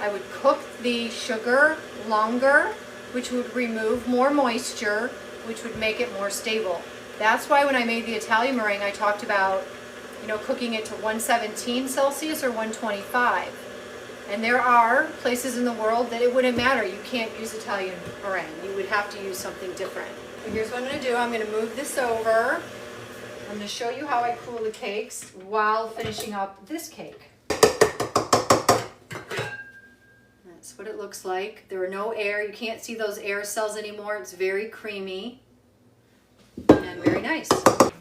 I would cook the sugar longer, which would remove more moisture, which would make it more stable. That's why when I made the Italian meringue, I talked about, cooking it to 117 Celsius or 125. And there are places in the world that it wouldn't matter. You can't use Italian meringue. You would have to use something different. So here's what I'm gonna do. I'm gonna move this over. I'm gonna show you how I cool the cakes while finishing up this cake. That's what it looks like. There are no air. You can't see those air cells anymore. It's very creamy and very nice.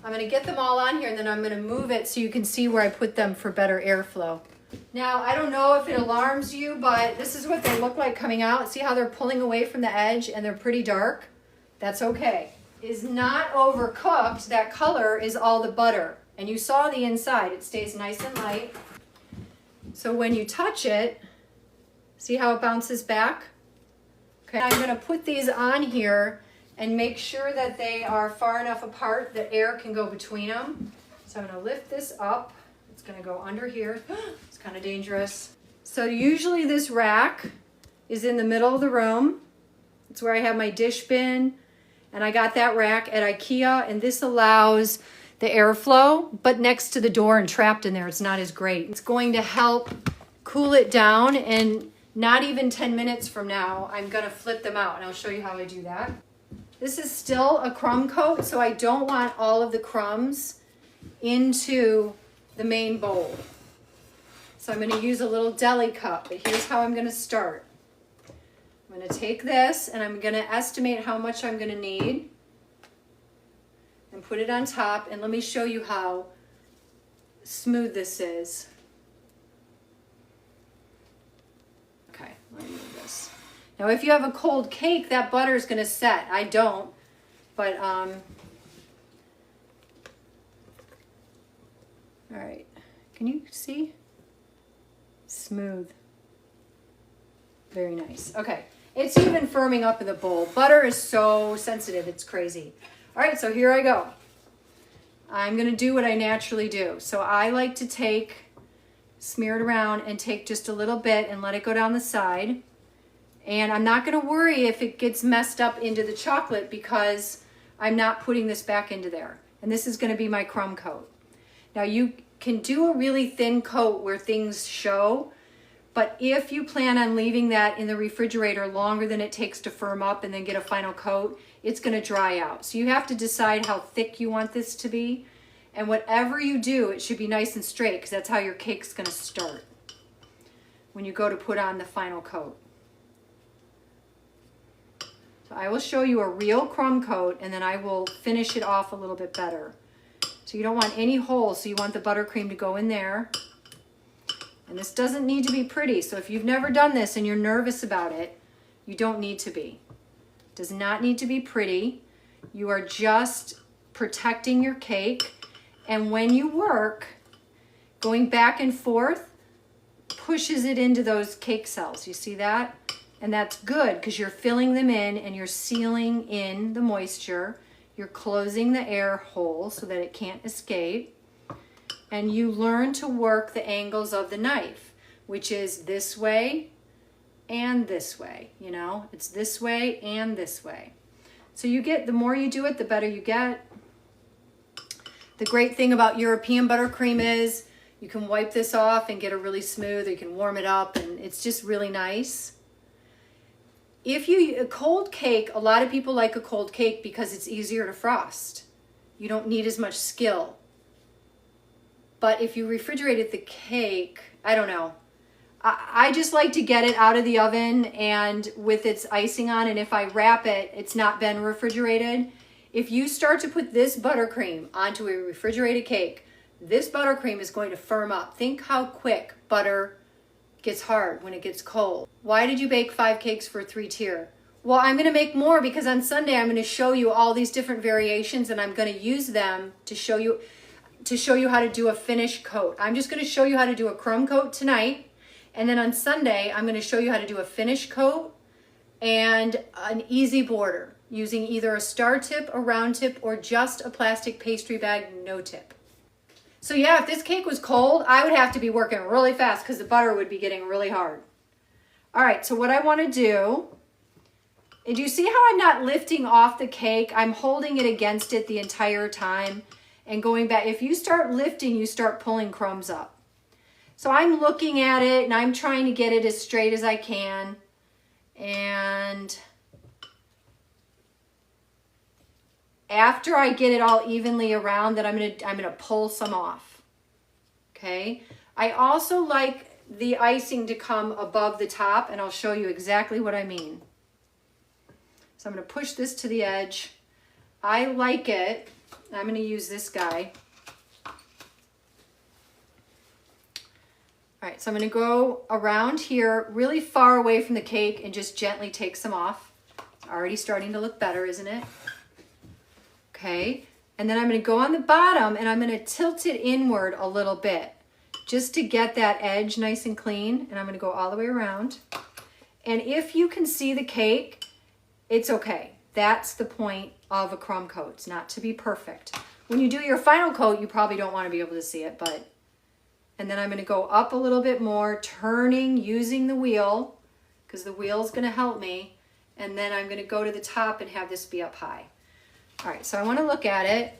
I'm gonna get them all on here and then I'm gonna move it so you can see where I put them for better airflow. Now, I don't know if it alarms you, but this is what they look like coming out. See how they're pulling away from the edge and they're pretty dark? That's okay. Is not overcooked. That color is all the butter. And you saw the inside. It stays nice and light. So when you touch it, see how it bounces back? Okay, I'm gonna put these on here and make sure that they are far enough apart that air can go between them. So I'm going to lift this up. It's going to go under here. It's kind of dangerous. So usually this rack is in the middle of the room. It's where I have my dish bin, and I got that rack at IKEA, and this allows the airflow, but next to the door and trapped in there, it's not as great. It's going to help cool it down, and not even 10 minutes from now, I'm gonna flip them out, and I'll show you how I do that. This is still a crumb coat, so I don't want all of the crumbs into the main bowl. So I'm gonna use a little deli cup, but here's how I'm gonna start. I'm gonna take this, and I'm gonna estimate how much I'm gonna need, and put it on top, and let me show you how smooth this is. Okay, let me move this. Now if you have a cold cake, that butter is going to set. I don't, but all right, can you see? Smooth. Very nice. Okay, it's even firming up in the bowl. Butter is so sensitive, it's crazy. All right, so here I go. I'm gonna do what I naturally do. So I like to smear it around and take just a little bit and let it go down the side. And I'm not gonna worry if it gets messed up into the chocolate because I'm not putting this back into there. And this is gonna be my crumb coat. Now you can do a really thin coat where things show, but if you plan on leaving that in the refrigerator longer than it takes to firm up and then get a final coat, it's gonna dry out. So you have to decide how thick you want this to be. And whatever you do, it should be nice and straight because that's how your cake's gonna start when you go to put on the final coat. So I will show you a real crumb coat and then I will finish it off a little bit better. So you don't want any holes, so you want the buttercream to go in there. And this doesn't need to be pretty. So if you've never done this and you're nervous about it, you don't need to be. It does not need to be pretty. You are just protecting your cake. And when you work, going back and forth pushes it into those cake cells. You see that? And that's good because you're filling them in and you're sealing in the moisture. You're closing the air hole so that it can't escape. And you learn to work the angles of the knife, which is this way and this way, you know? It's this way and this way. So you get, the more you do it, the better you get. The great thing about European buttercream is you can wipe this off and get it really smooth, or you can warm it up, and it's just really nice. A cold cake, a lot of people like a cold cake because it's easier to frost. You don't need as much skill. But if you refrigerated the cake, I don't know. I just like to get it out of the oven and with its icing on, and if I wrap it, it's not been refrigerated. If you start to put this buttercream onto a refrigerated cake, this buttercream is going to firm up. Think how quick butter gets hard when it gets cold. Why did you bake 5 cakes for 3-tier? Well, I'm gonna make more because on Sunday I'm gonna show you all these different variations and I'm gonna use them to show you how to do a finish coat. I'm just gonna show you how to do a crumb coat tonight, and then on Sunday I'm gonna show you how to do a finish coat and an easy border using either a star tip, a round tip, or just a plastic pastry bag, no tip. So yeah, if this cake was cold, I would have to be working really fast because the butter would be getting really hard. All right, so what I want to do, do you see how I'm not lifting off the cake? I'm holding it against it the entire time and going back. If you start lifting, you start pulling crumbs up. So I'm looking at it and I'm trying to get it as straight as I can. And after I get it all evenly around, then I'm gonna pull some off. Okay. I also like the icing to come above the top, and I'll show you exactly what I mean. So I'm gonna push this to the edge. I like it. I'm gonna use this guy. All right, so I'm gonna go around here really far away from the cake and just gently take some off. It's already starting to look better, isn't it? Okay, and then I'm going to go on the bottom and I'm going to tilt it inward a little bit just to get that edge nice and clean, and I'm going to go all the way around. And if you can see the cake, it's okay. That's the point of a crumb coat. It's not to be perfect. When you do your final coat, you probably don't want to be able to see it, but, and then I'm going to go up a little bit more, turning, using the wheel, because the wheel is going to help me. And then I'm going to go to the top and have this be up high. All right, so I want to look at it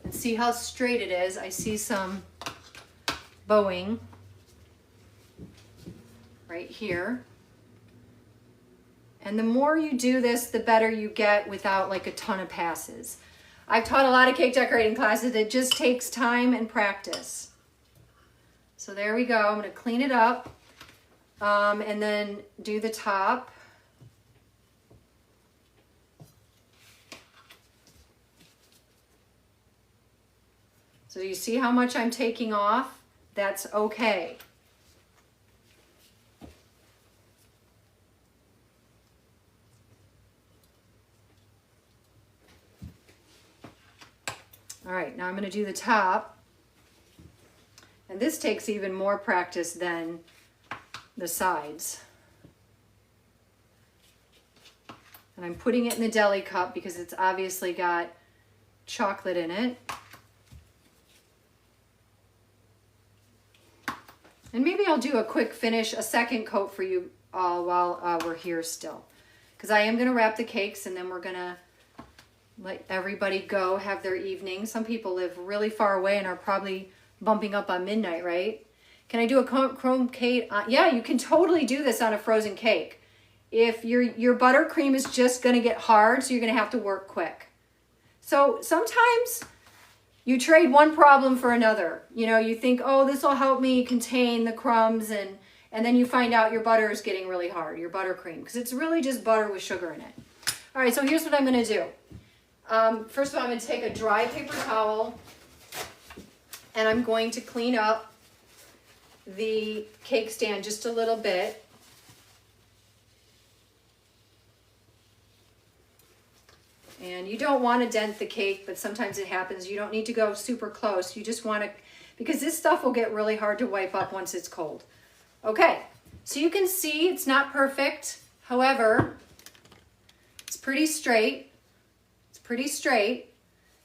and see how straight it is. I see some bowing right here. And the more you do this, the better you get without like a ton of passes. I've taught a lot of cake decorating classes. It just takes time and practice. So there we go. I'm going to clean it up and then do the top. So you see how much I'm taking off? That's okay. All right, now I'm going to do the top. And this takes even more practice than the sides. And I'm putting it in the deli cup because it's obviously got chocolate in it. And maybe I'll do a quick finish, a second coat for you all while we're here still. Because I am going to wrap the cakes and then we're going to let everybody go have their evening. Some people live really far away and are probably bumping up on midnight, right? Can I do a chrome cake? Yeah, you can totally do this on a frozen cake. If your buttercream is just going to get hard, so you're going to have to work quick. So sometimes you trade one problem for another. You know, you think, oh, this will help me contain the crumbs, and then you find out your butter is getting really hard, your buttercream, because it's really just butter with sugar in it. All right, so here's what I'm going to do. First of all, I'm going to take a dry paper towel and I'm going to clean up the cake stand just a little bit. And you don't want to dent the cake, but sometimes it happens. You don't need to go super close. You just want to, because this stuff will get really hard to wipe up once it's cold. Okay, so you can see it's not perfect. However, it's pretty straight. Pretty straight.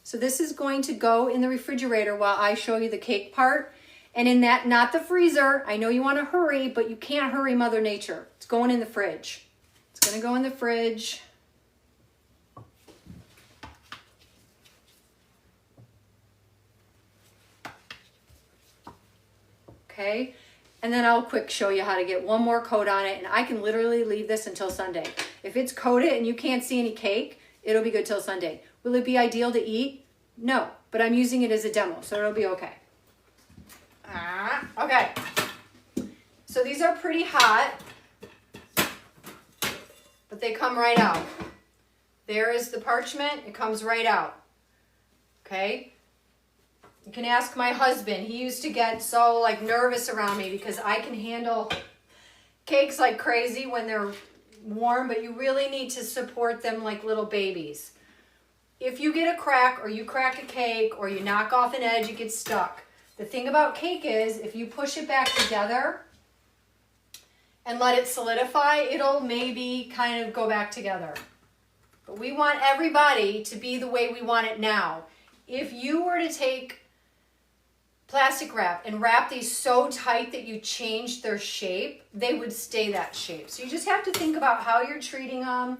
So this is going to go in the refrigerator while I show you the cake part. And in that, not the freezer. I know you want to hurry, but you can't hurry Mother Nature. It's going in the fridge. It's going to go in the fridge. Okay. And then I'll quick show you how to get one more coat on it. And I can literally leave this until Sunday. If it's coated and you can't see any cake, it'll be good till Sunday. Will it be ideal to eat? No, but I'm using it as a demo, so it'll be okay. Okay, so these are pretty hot, but they come right out. There is the parchment, it comes right out. Okay, you can ask my husband. He used to get so like nervous around me because I can handle cakes like crazy when they're warm, but you really need to support them like little babies. If you get a crack or you crack a cake or you knock off an edge, it gets stuck. The thing about cake is if you push it back together and let it solidify, it'll maybe kind of go back together. But we want everybody to be the way we want it now. If you were to take plastic wrap and wrap these so tight that you changed their shape, they would stay that shape. So you just have to think about how you're treating them,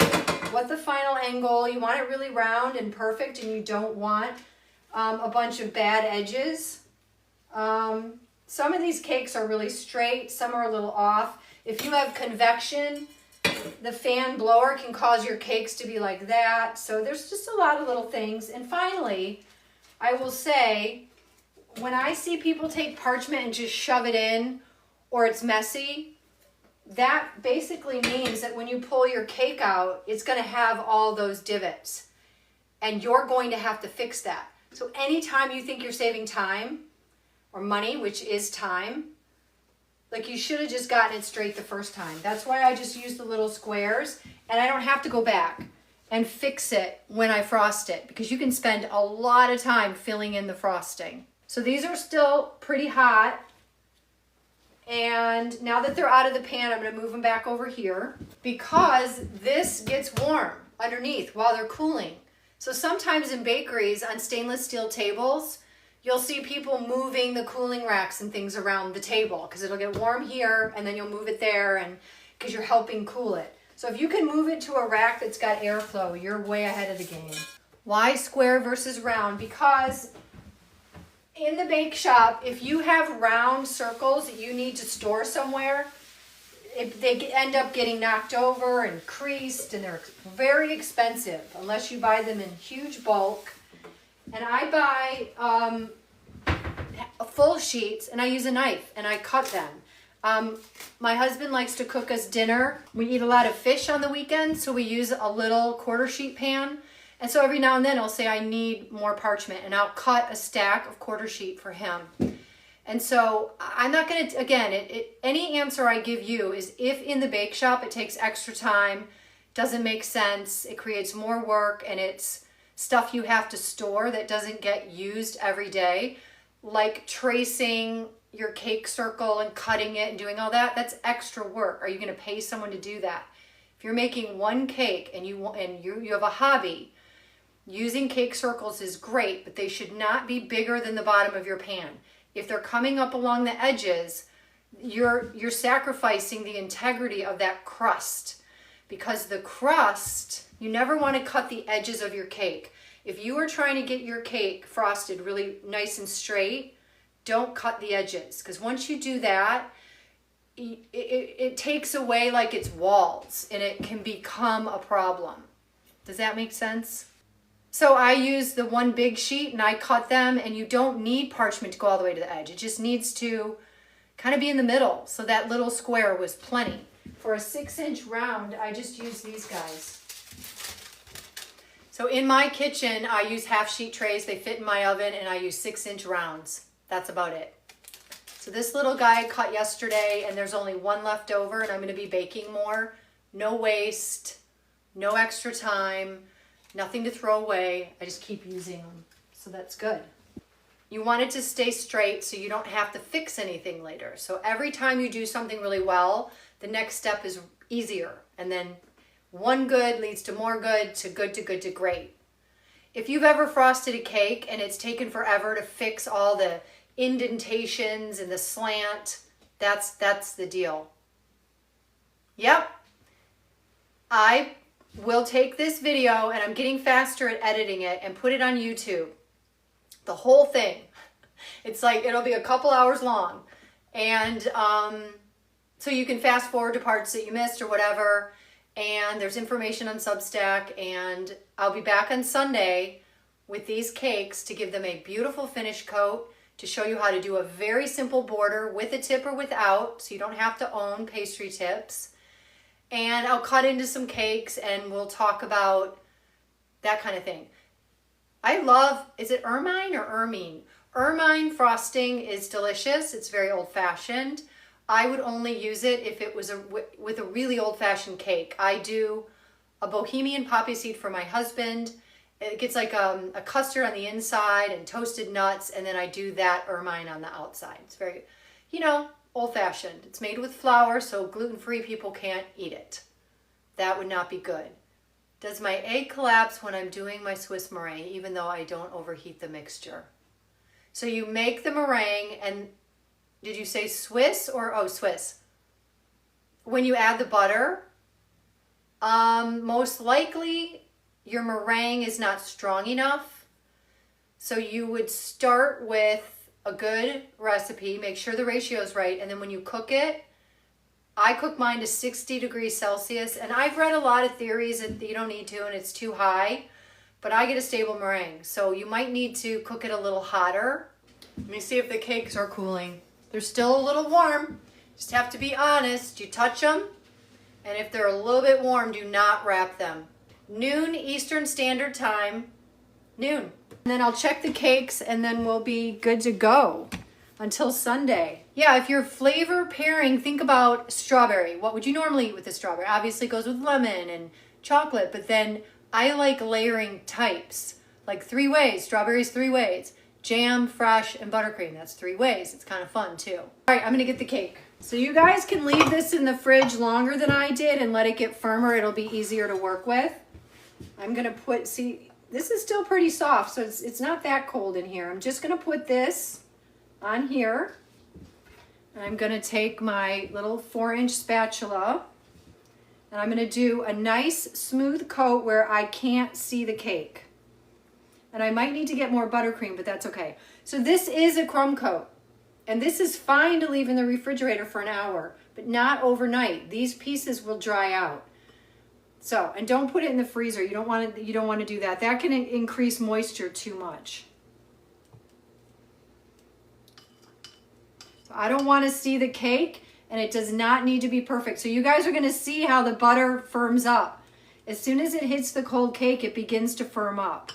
what the final angle, you want it really round and perfect and you don't want a bunch of bad edges. Some of these cakes are really straight, some are a little off. If you have convection, the fan blower can cause your cakes to be like that. So there's just a lot of little things. And finally, I will say, when I see people take parchment and just shove it in, or it's messy, that basically means that when you pull your cake out, it's going to have all those divots. And you're going to have to fix that. So anytime you think you're saving time or money, which is time, like you should have just gotten it straight the first time. That's why I just use the little squares, and I don't have to go back and fix it when I frost it, because you can spend a lot of time filling in the frosting. So these are still pretty hot, And now that they're out of the pan, I'm gonna move them back over here because this gets warm underneath while they're cooling. So sometimes in bakeries on stainless steel tables, you'll see people moving the cooling racks and things around the table because it'll get warm here and then you'll move it there and because you're helping cool it. So if you can move it to a rack that's got airflow, you're way ahead of the game. Why square versus round? Because in the bake shop, if you have round circles that you need to store somewhere, they end up getting knocked over and creased, and they're very expensive unless you buy them in huge bulk. And I buy full sheets, and I use a knife, and I cut them. My husband likes to cook us dinner. We eat a lot of fish on the weekends, so we use a little quarter sheet pan. And so every now and then I'll say I need more parchment, and I'll cut a stack of quarter sheet for him. And so I'm not going to, again, any answer I give you is if in the bake shop it takes extra time, doesn't make sense, it creates more work, and it's stuff you have to store that doesn't get used every day, like tracing your cake circle and cutting it and doing all that, that's extra work. Are you going to pay someone to do that? If you're making one cake and you have a hobby, using cake circles is great, but they should not be bigger than the bottom of your pan. If they're coming up along the edges, you're sacrificing the integrity of that crust, because the crust, you never want to cut the edges of your cake. If you are trying to get your cake frosted really nice and straight, don't cut the edges, because once you do that, it takes away like its walls and it can become a problem. Does that make sense? So I use the one big sheet and I cut them, and you don't need parchment to go all the way to the edge. It just needs to kind of be in the middle. So that little square was plenty. For a 6-inch round, I just use these guys. So in my kitchen, I use half sheet trays. They fit in my oven, and I use 6-inch rounds. That's about it. So this little guy I cut yesterday, and there's only one left over, and I'm going to be baking more. No waste, no extra time. Nothing to throw away. I just keep using them. So that's good. You want it to stay straight so you don't have to fix anything later. So every time you do something really well, the next step is easier. And then one good leads to more good to good to good to great. If you've ever frosted a cake and it's taken forever to fix all the indentations and the slant, that's the deal. Yep. I will take this video, and I'm getting faster at editing it, and put it on YouTube. The whole thing. It's like, it'll be a couple hours long. And so you can fast forward to parts that you missed or whatever. And there's information on Substack. And I'll be back on Sunday with these cakes to give them a beautiful finish coat, to show you how to do a very simple border with a tip or without, so you don't have to own pastry tips. And I'll cut into some cakes, and we'll talk about that kind of thing. I love, is it ermine or ermine? Ermine frosting is delicious. It's very old-fashioned. I would only use it if it was with a really old-fashioned cake. I do a bohemian poppy seed for my husband. It gets like a custard on the inside and toasted nuts, and then I do that ermine on the outside. It's very, old-fashioned. It's made with flour, so gluten-free people can't eat it. That would not be good. Does my egg collapse when I'm doing my Swiss meringue, even though I don't overheat the mixture? So you make the meringue, and did you say Swiss or, Swiss? When you add the butter, most likely your meringue is not strong enough. So you would start with a good recipe, make sure the ratio is right, and then when you cook it, I cook mine to 60 degrees Celsius, and I've read a lot of theories that you don't need to and it's too high, but I get a stable meringue, so you might need to cook it a little hotter. Let me see if the cakes are cooling. They're still a little warm. Just have to be honest. You touch them, and if they're a little bit warm, do not wrap them. Noon Eastern Standard Time. Noon. And then I'll check the cakes, and then we'll be good to go until Sunday. Yeah, if you're flavor pairing, think about strawberry. What would you normally eat with the strawberry? Obviously it goes with lemon and chocolate, but then I like layering types, like 3 ways. Strawberries 3 ways. Jam, fresh, and buttercream. That's 3 ways. It's kind of fun too. All right, I'm gonna get the cake. So you guys can leave this in the fridge longer than I did and let it get firmer. It'll be easier to work with. I'm gonna put, see, this is still pretty soft, so it's not that cold in here. I'm just gonna put this on here. And I'm gonna take my little 4-inch spatula and I'm gonna do a nice smooth coat where I can't see the cake. And I might need to get more buttercream, but that's okay. So this is a crumb coat. And this is fine to leave in the refrigerator for an hour, but not overnight. These pieces will dry out. So, and don't put it in the freezer. You don't want to do that. That can increase moisture too much. So I don't want to see the cake, and it does not need to be perfect. So you guys are going to see how the butter firms up. As soon as it hits the cold cake, it begins to firm up.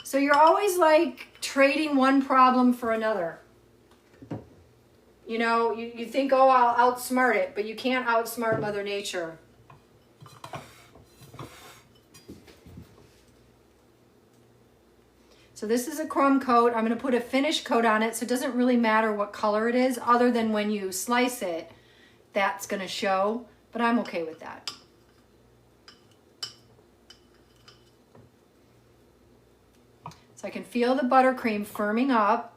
So you're always like trading one problem for another. You know, you think, oh, I'll outsmart it, but you can't outsmart Mother Nature. So this is a crumb coat. I'm going to put a finish coat on it, so it doesn't really matter what color it is, other than when you slice it, that's going to show, but I'm okay with that. So I can feel the buttercream firming up,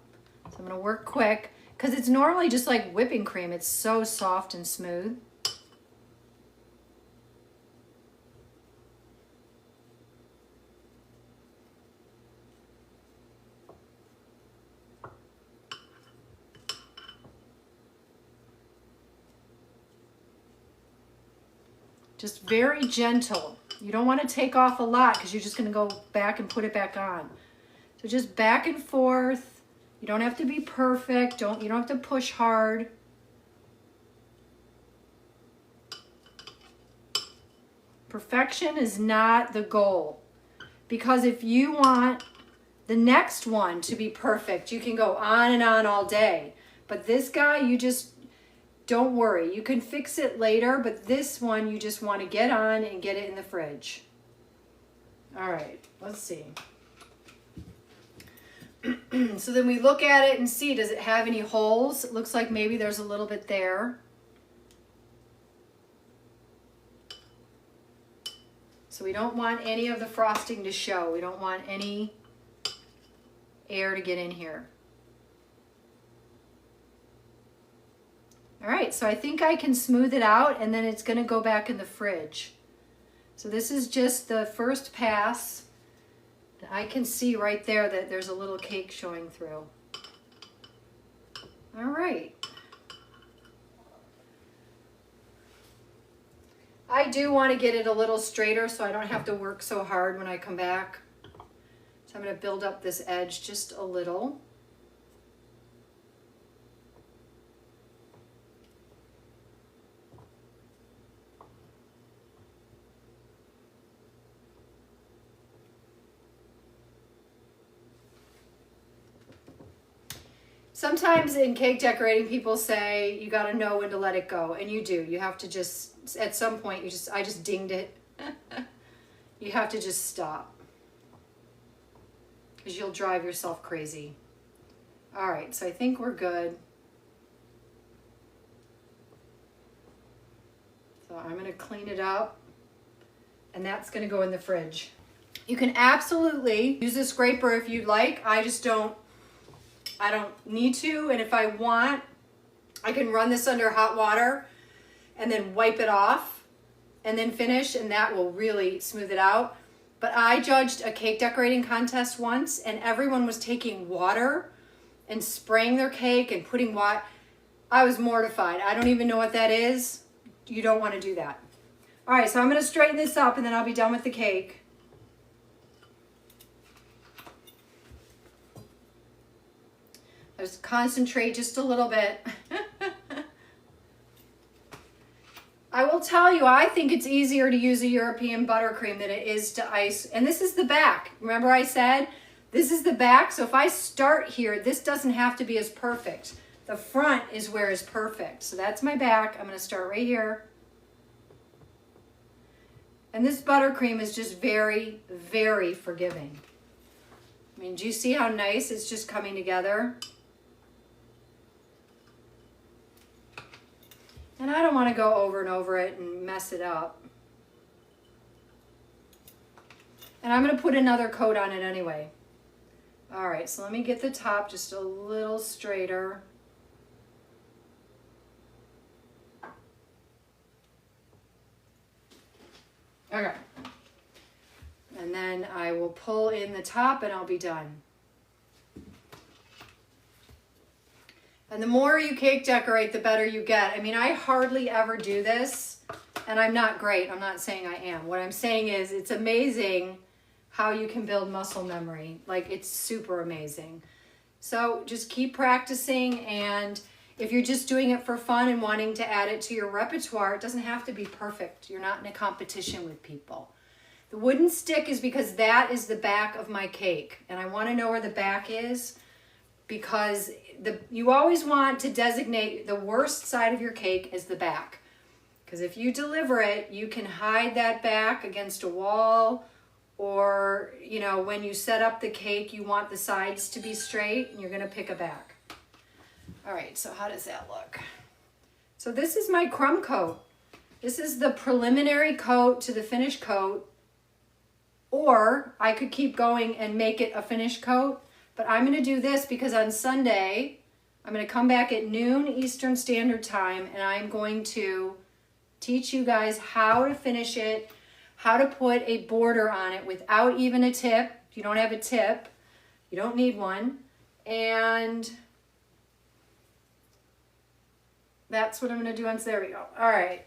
so I'm going to work quick. Because it's normally just like whipping cream. It's so soft and smooth. Just very gentle. You don't want to take off a lot because you're just going to go back and put it back on. So just back and forth. You don't have to be perfect. You don't have to push hard. Perfection is not the goal. Because if you want the next one to be perfect, you can go on and on all day. But this guy, you just don't worry. You can fix it later, but this one you just want to get on and get it in the fridge. All right, let's see. So then we look at it and see, does it have any holes? It looks like maybe there's a little bit there. So we don't want any of the frosting to show. We don't want any air to get in here. All right, so I think I can smooth it out and then it's going to go back in the fridge. So this is just the first pass. I can see right there that there's a little cake showing through. All right. I do want to get it a little straighter so I don't have to work so hard when I come back. So I'm going to build up this edge just a little. Sometimes in cake decorating, people say you got to know when to let it go, and you do. You have to just, at some point, I just dinged it. You have to just stop because you'll drive yourself crazy. All right, so I think we're good. So I'm going to clean it up, and that's going to go in the fridge. You can absolutely use a scraper if you'd like. I don't need to, and if I want, I can run this under hot water and then wipe it off and then finish, and that will really smooth it out. But I judged a cake decorating contest once, and everyone was taking water and spraying their cake and putting water. I was mortified. I don't even know what that is. You don't want to do that. All right, so I'm going to straighten this up, and then I'll be done with the cake. Just concentrate just a little bit. I will tell you, I think it's easier to use a European buttercream than it is to ice. And this is the back. Remember I said, this is the back. So if I start here, this doesn't have to be as perfect. The front is where it's perfect. So that's my back. I'm going to start right here. And this buttercream is just very, very forgiving. I mean, do you see how nice it's just coming together? And I don't want to go over and over it and mess it up. And I'm going to put another coat on it anyway. All right, so let me get the top just a little straighter. Okay. And then I will pull in the top and I'll be done. And the more you cake decorate, the better you get. I mean, I hardly ever do this, and I'm not great. I'm not saying I am. What I'm saying is it's amazing how you can build muscle memory. Like, it's super amazing. So just keep practicing, and if you're just doing it for fun and wanting to add it to your repertoire, it doesn't have to be perfect. You're not in a competition with people. The wooden stick is because that is the back of my cake, and I want to know where the back is, because you always want to designate the worst side of your cake as the back. Because if you deliver it, you can hide that back against a wall, or, you know, when you set up the cake, you want the sides to be straight, and you're going to pick a back. All right, so how does that look? So this is my crumb coat. This is the preliminary coat to the finished coat, or I could keep going and make it a finished coat. But I'm going to do this because on Sunday, I'm going to come back at noon Eastern Standard Time, and I'm going to teach you guys how to finish it, how to put a border on it without even a tip. If you don't have a tip, you don't need one. And that's what I'm going to do on, there we go. All right.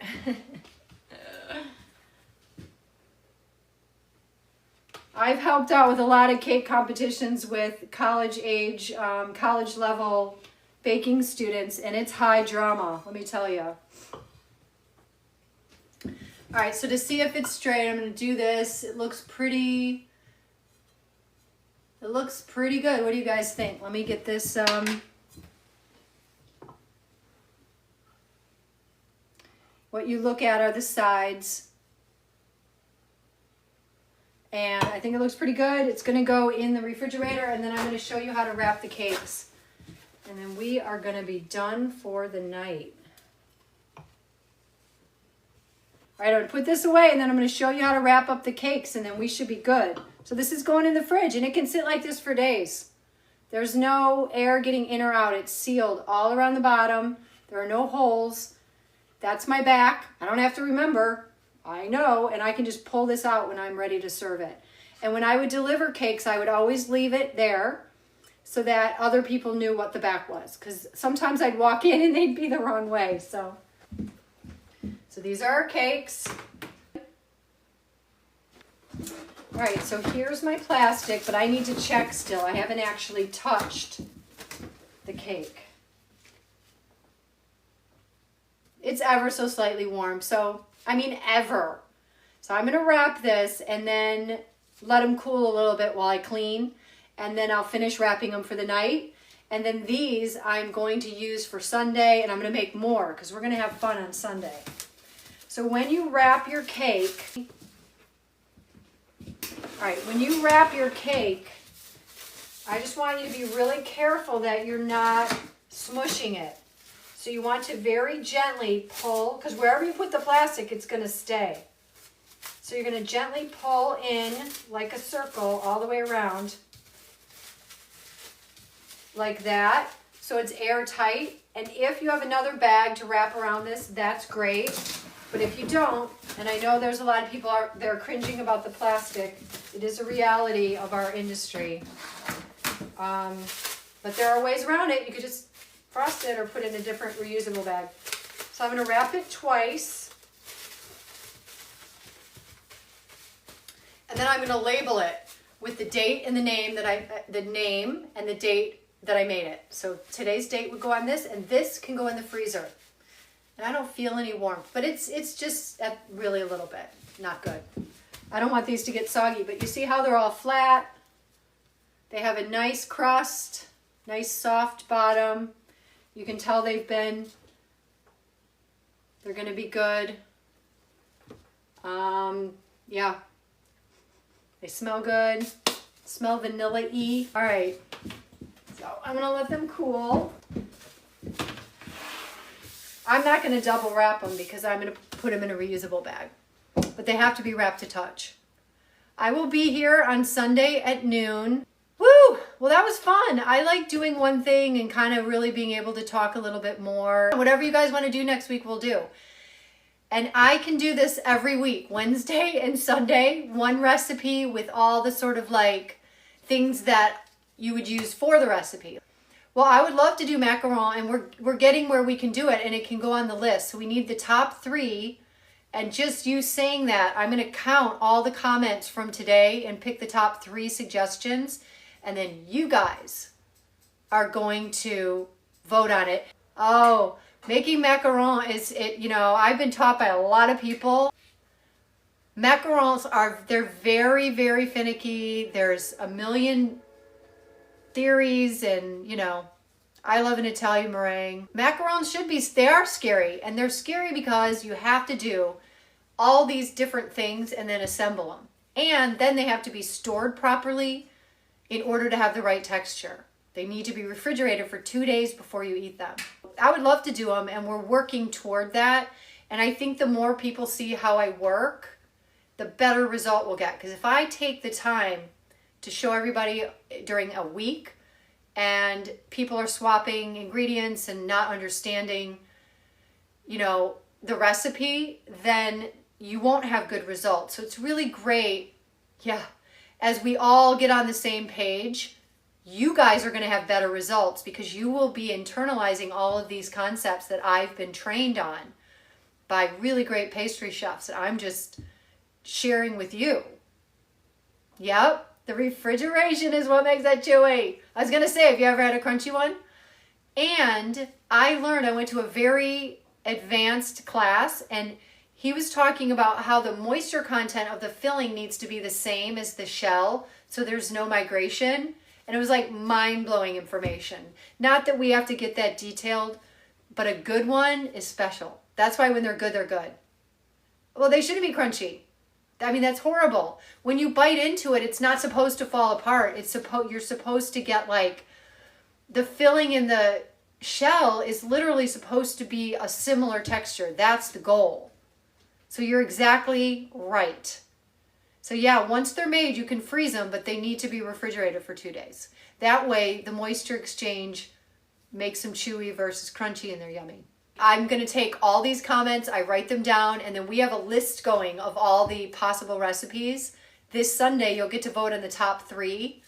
I've helped out with a lot of cake competitions with college level baking students, and it's high drama, let me tell you. All right, so to see if it's straight, I'm going to do this. It looks pretty good. What do you guys think? Let me get this. What you look at are the sides. And I think it looks pretty good. It's going to go in the refrigerator, and then I'm going to show you how to wrap the cakes. And then we are going to be done for the night. All right, I'm going to put this away, and then I'm going to show you how to wrap up the cakes, and then we should be good. So this is going in the fridge, and it can sit like this for days. There's no air getting in or out. It's sealed all around the bottom. There are no holes. That's my back. I don't have to remember. I know, and I can just pull this out when I'm ready to serve it. And when I would deliver cakes, I would always leave it there so that other people knew what the back was. Because sometimes I'd walk in and they'd be the wrong way. So these are our cakes. All right, so here's my plastic, but I need to check still. I haven't actually touched the cake. It's ever so slightly warm, so I mean ever. So I'm going to wrap this and then let them cool a little bit while I clean. And then I'll finish wrapping them for the night. And then these I'm going to use for Sunday, and I'm going to make more because we're going to have fun on Sunday. So when you wrap your cake, all right, when you wrap your cake, I just want you to be really careful that you're not smushing it. So you want to very gently pull, because wherever you put the plastic, it's going to stay. So you're going to gently pull in like a circle all the way around, like that, so it's airtight. And if you have another bag to wrap around this, that's great. But if you don't, and I know there's a lot of people out there cringing about the plastic, it is a reality of our industry. But there are ways around it. You could just frost it or put it in a different reusable bag. So I'm going to wrap it twice. And then I'm going to label it with the date and the name and the date that I made it. So today's date would go on this, and this can go in the freezer. And I don't feel any warmth, but it's just really a little bit. Not good. I don't want these to get soggy, but you see how they're all flat? They have a nice crust, nice soft bottom. You can tell they're going to be good. Yeah. They smell good. Smell vanilla-y. All right. So I'm going to let them cool. I'm not going to double wrap them because I'm going to put them in a reusable bag. But they have to be wrapped to touch. I will be here on Sunday at noon. Woo! Well, that was fun. I like doing one thing and kind of really being able to talk a little bit more. Whatever you guys want to do next week, we'll do. And I can do this every week, Wednesday and Sunday, one recipe with all the sort of like things that you would use for the recipe. Well, I would love to do macaron, and we're getting where we can do it, and it can go on the list. So we need the top 3, and just you saying that, I'm going to count all the comments from today and pick the top 3 suggestions, and then you guys are going to vote on it. Oh, making macaron I've been taught by a lot of people. Macarons they're very, very finicky. There's a million theories, and I love an Italian meringue. Macarons they are scary, and they're scary because you have to do all these different things and then assemble them. And then they have to be stored properly in order to have the right texture. They need to be refrigerated for 2 days before you eat them. I would love to do them, and we're working toward that. And I think the more people see how I work, the better result we'll get. Because if I take the time to show everybody during a week and people are swapping ingredients and not understanding, the recipe, then you won't have good results. So it's really great, as we all get on the same page, you guys are going to have better results because you will be internalizing all of these concepts that I've been trained on by really great pastry chefs that I'm just sharing with you. Yep, the refrigeration is what makes that chewy. I was going to say, have you ever had a crunchy one? And I went to a very advanced class, and he was talking about how the moisture content of the filling needs to be the same as the shell, so there's no migration. And it was like mind-blowing information. Not that we have to get that detailed, but a good one is special. That's why when they're good, they're good. Well, they shouldn't be crunchy. I mean, that's horrible. When you bite into it, it's not supposed to fall apart. You're supposed to get like, the filling in the shell is literally supposed to be a similar texture. That's the goal. So you're exactly right. So yeah, once they're made, you can freeze them, but they need to be refrigerated for 2 days. That way, the moisture exchange makes them chewy versus crunchy, and they're yummy. I'm going to take all these comments, I write them down, and then we have a list going of all the possible recipes. This Sunday, you'll get to vote on the top 3,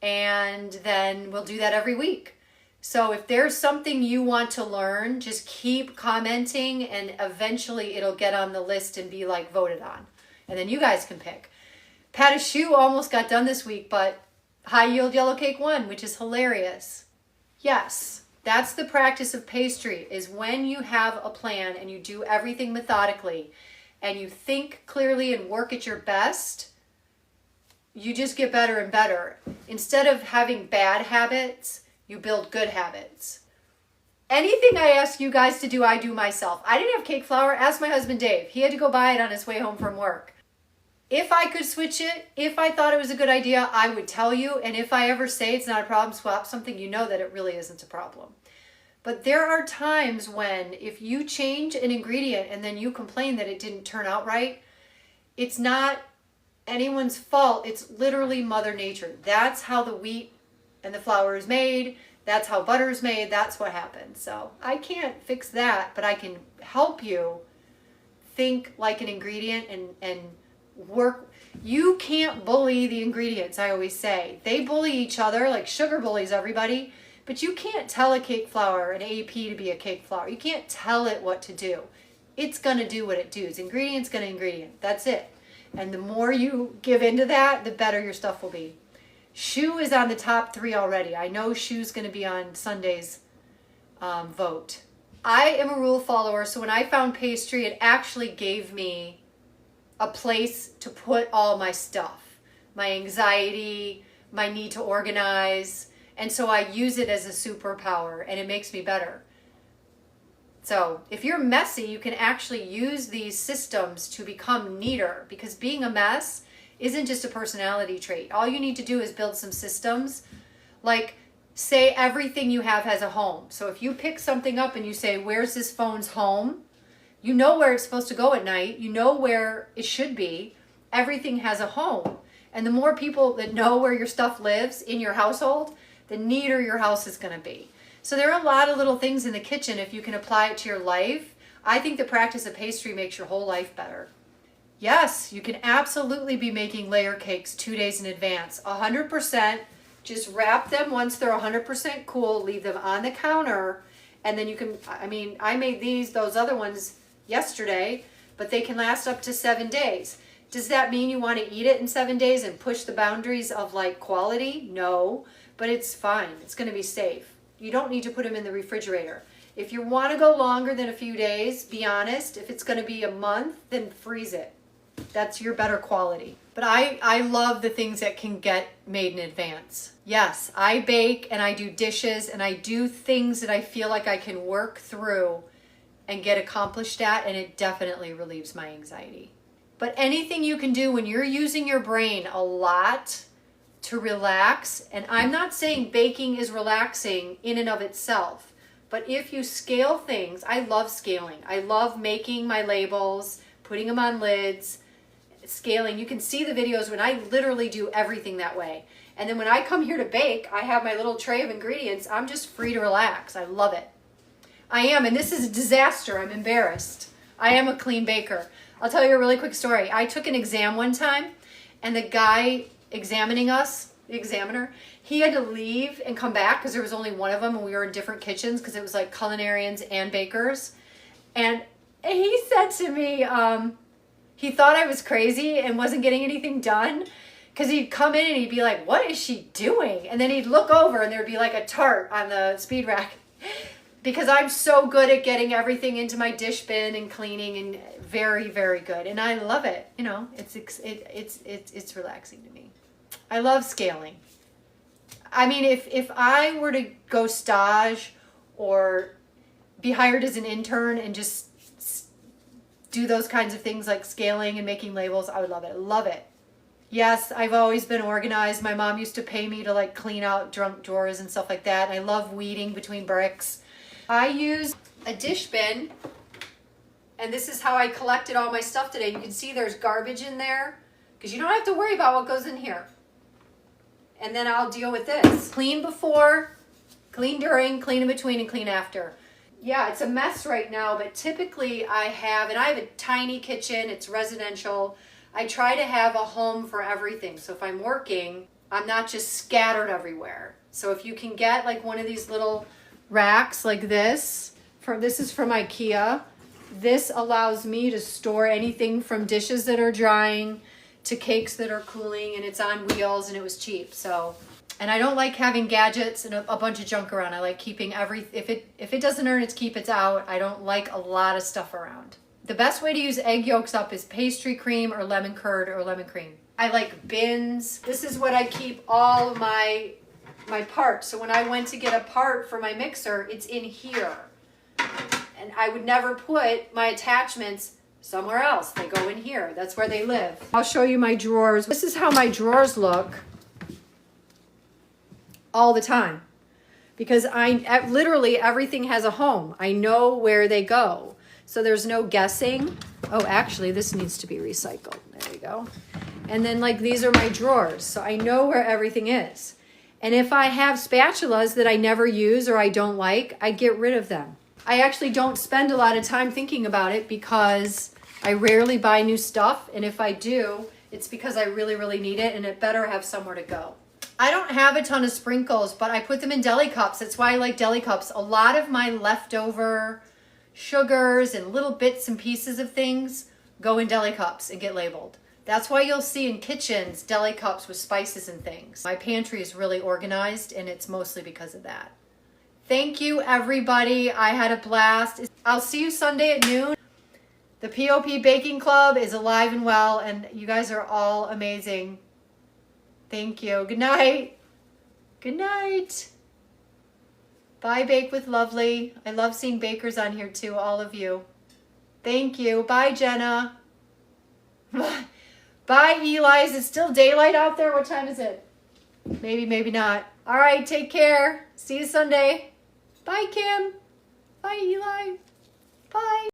and then we'll do that every week. So if there's something you want to learn, just keep commenting, and eventually it'll get on the list and be like voted on. And then you guys can pick. Pat a choux almost got done this week, but high yield yellow cake won, which is hilarious. Yes, that's the practice of pastry, is when you have a plan and you do everything methodically and you think clearly and work at your best, you just get better and better. Instead of having bad habits, you build good habits. Anything I ask you guys to do, I do myself. I didn't have cake flour. Ask my husband, Dave. He had to go buy it on his way home from work. If I could switch it, if I thought it was a good idea, I would tell you. And if I ever say it's not a problem, swap something, you know that it really isn't a problem. But there are times when if you change an ingredient and then you complain that it didn't turn out right, it's not anyone's fault. It's literally Mother Nature. That's how the wheat and the flour is made. That's how butter is made. That's what happens. So I can't fix that, but I can help you think like an ingredient and work. You can't bully the ingredients, I always say. They bully each other, like sugar bullies everybody, but you can't tell a cake flour, an AP, to be a cake flour. You can't tell it what to do. It's going to do what it does. Ingredient's going to ingredient. That's it. And the more you give into that, the better your stuff will be. Choux is on the top 3 already. I know choux going to be on Sunday's vote. I am a rule follower, so when I found pastry, it actually gave me a place to put all my stuff, my anxiety, my need to organize, and so I use it as a superpower, and it makes me better. So if you're messy, you can actually use these systems to become neater, because being a mess isn't just a personality trait. All you need to do is build some systems. Like say everything you have has a home. So if you pick something up and you say, where's this phone's home? You know where it's supposed to go at night. You know where it should be. Everything has a home. And the more people that know where your stuff lives in your household, the neater your house is going to be. So there are a lot of little things in the kitchen. If you can apply it to your life, I think the practice of pastry makes your whole life better. Yes, you can absolutely be making layer cakes 2 days in advance. 100%. Just wrap them once they're 100% cool, leave them on the counter, and then you can, I made those other ones yesterday, but they can last up to 7 days. Does that mean you want to eat it in 7 days and push the boundaries of like quality? No, but it's fine. It's going to be safe. You don't need to put them in the refrigerator. If you want to go longer than a few days, be honest. If it's going to be a month, then freeze it. That's your better quality. But I love the things that can get made in advance. Yes, I bake and I do dishes and I do things that I feel like I can work through and get accomplished at, and it definitely relieves my anxiety. But anything you can do when you're using your brain a lot to relax, and I'm not saying baking is relaxing in and of itself, but if you scale things, I love scaling. I love making my labels, putting them on lids, scaling. You can see the videos when I literally do everything that way. And then when I come here to bake, I have my little tray of ingredients. I'm just free to relax. I love it. I am, and this is a disaster. I'm embarrassed. I am a clean baker. I'll tell you a really quick story. I took an exam one time, and the guy examining us, the examiner, he had to leave and come back because there was only one of them, and we were in different kitchens because it was like culinarians and bakers. And he said to me, he thought I was crazy and wasn't getting anything done because he'd come in and he'd be like, what is she doing? And then he'd look over and there'd be like a tart on the speed rack because I'm so good at getting everything into my dish bin and cleaning, and very, very good. And I love it. You know, it's relaxing to me. I love scaling. I mean, if I were to go stage or be hired as an intern and just do those kinds of things like scaling and making labels, I would love it. Love it. Yes, I've always been organized. My mom used to pay me to like clean out junk drawers and stuff like that. And I love weeding between bricks. I use a dish bin, and this is how I collected all my stuff today. You can see there's garbage in there because you don't have to worry about what goes in here. And then I'll deal with this. Clean before, clean during, clean in between, and clean after. Yeah, it's a mess right now, but typically I have a tiny kitchen. It's residential. I try to have a home for everything. So if I'm working, I'm not just scattered everywhere. So if you can get like one of these little racks like this, this is from IKEA. This allows me to store anything from dishes that are drying to cakes that are cooling, and it's on wheels, and it was cheap. So, and I don't like having gadgets and a bunch of junk around. I like keeping if it doesn't earn its keep, it's out. I don't like a lot of stuff around. The best way to use egg yolks up is pastry cream or lemon curd or lemon cream. I like bins. This is what I keep all of my parts. So when I went to get a part for my mixer, it's in here. And I would never put my attachments somewhere else. They go in here. That's where they live. I'll show you my drawers. This is how my drawers look all the time. Because literally everything has a home. I know where they go. So there's no guessing. Oh, actually, this needs to be recycled. There you go. And then like these are my drawers. So I know where everything is. And if I have spatulas that I never use or I don't like, I get rid of them. I actually don't spend a lot of time thinking about it because I rarely buy new stuff. And if I do, it's because I really, really need it, and it better have somewhere to go. I don't have a ton of sprinkles, but I put them in deli cups. That's why I like deli cups. A lot of my leftover sugars and little bits and pieces of things go in deli cups and get labeled. That's why you'll see in kitchens deli cups with spices and things. My pantry is really organized, and it's mostly because of that. Thank you, everybody. I had a blast. I'll see you Sunday at noon. The PoP Baking Club is alive and well, and you guys are all amazing. Thank you. Good night. Good night. Bye, Bake with Lovely. I love seeing bakers on here too, all of you. Thank you. Bye, Jenna. Bye, Eli. Is it still daylight out there? What time is it? Maybe, maybe not. All right, take care. See you Sunday. Bye, Kim. Bye, Eli. Bye.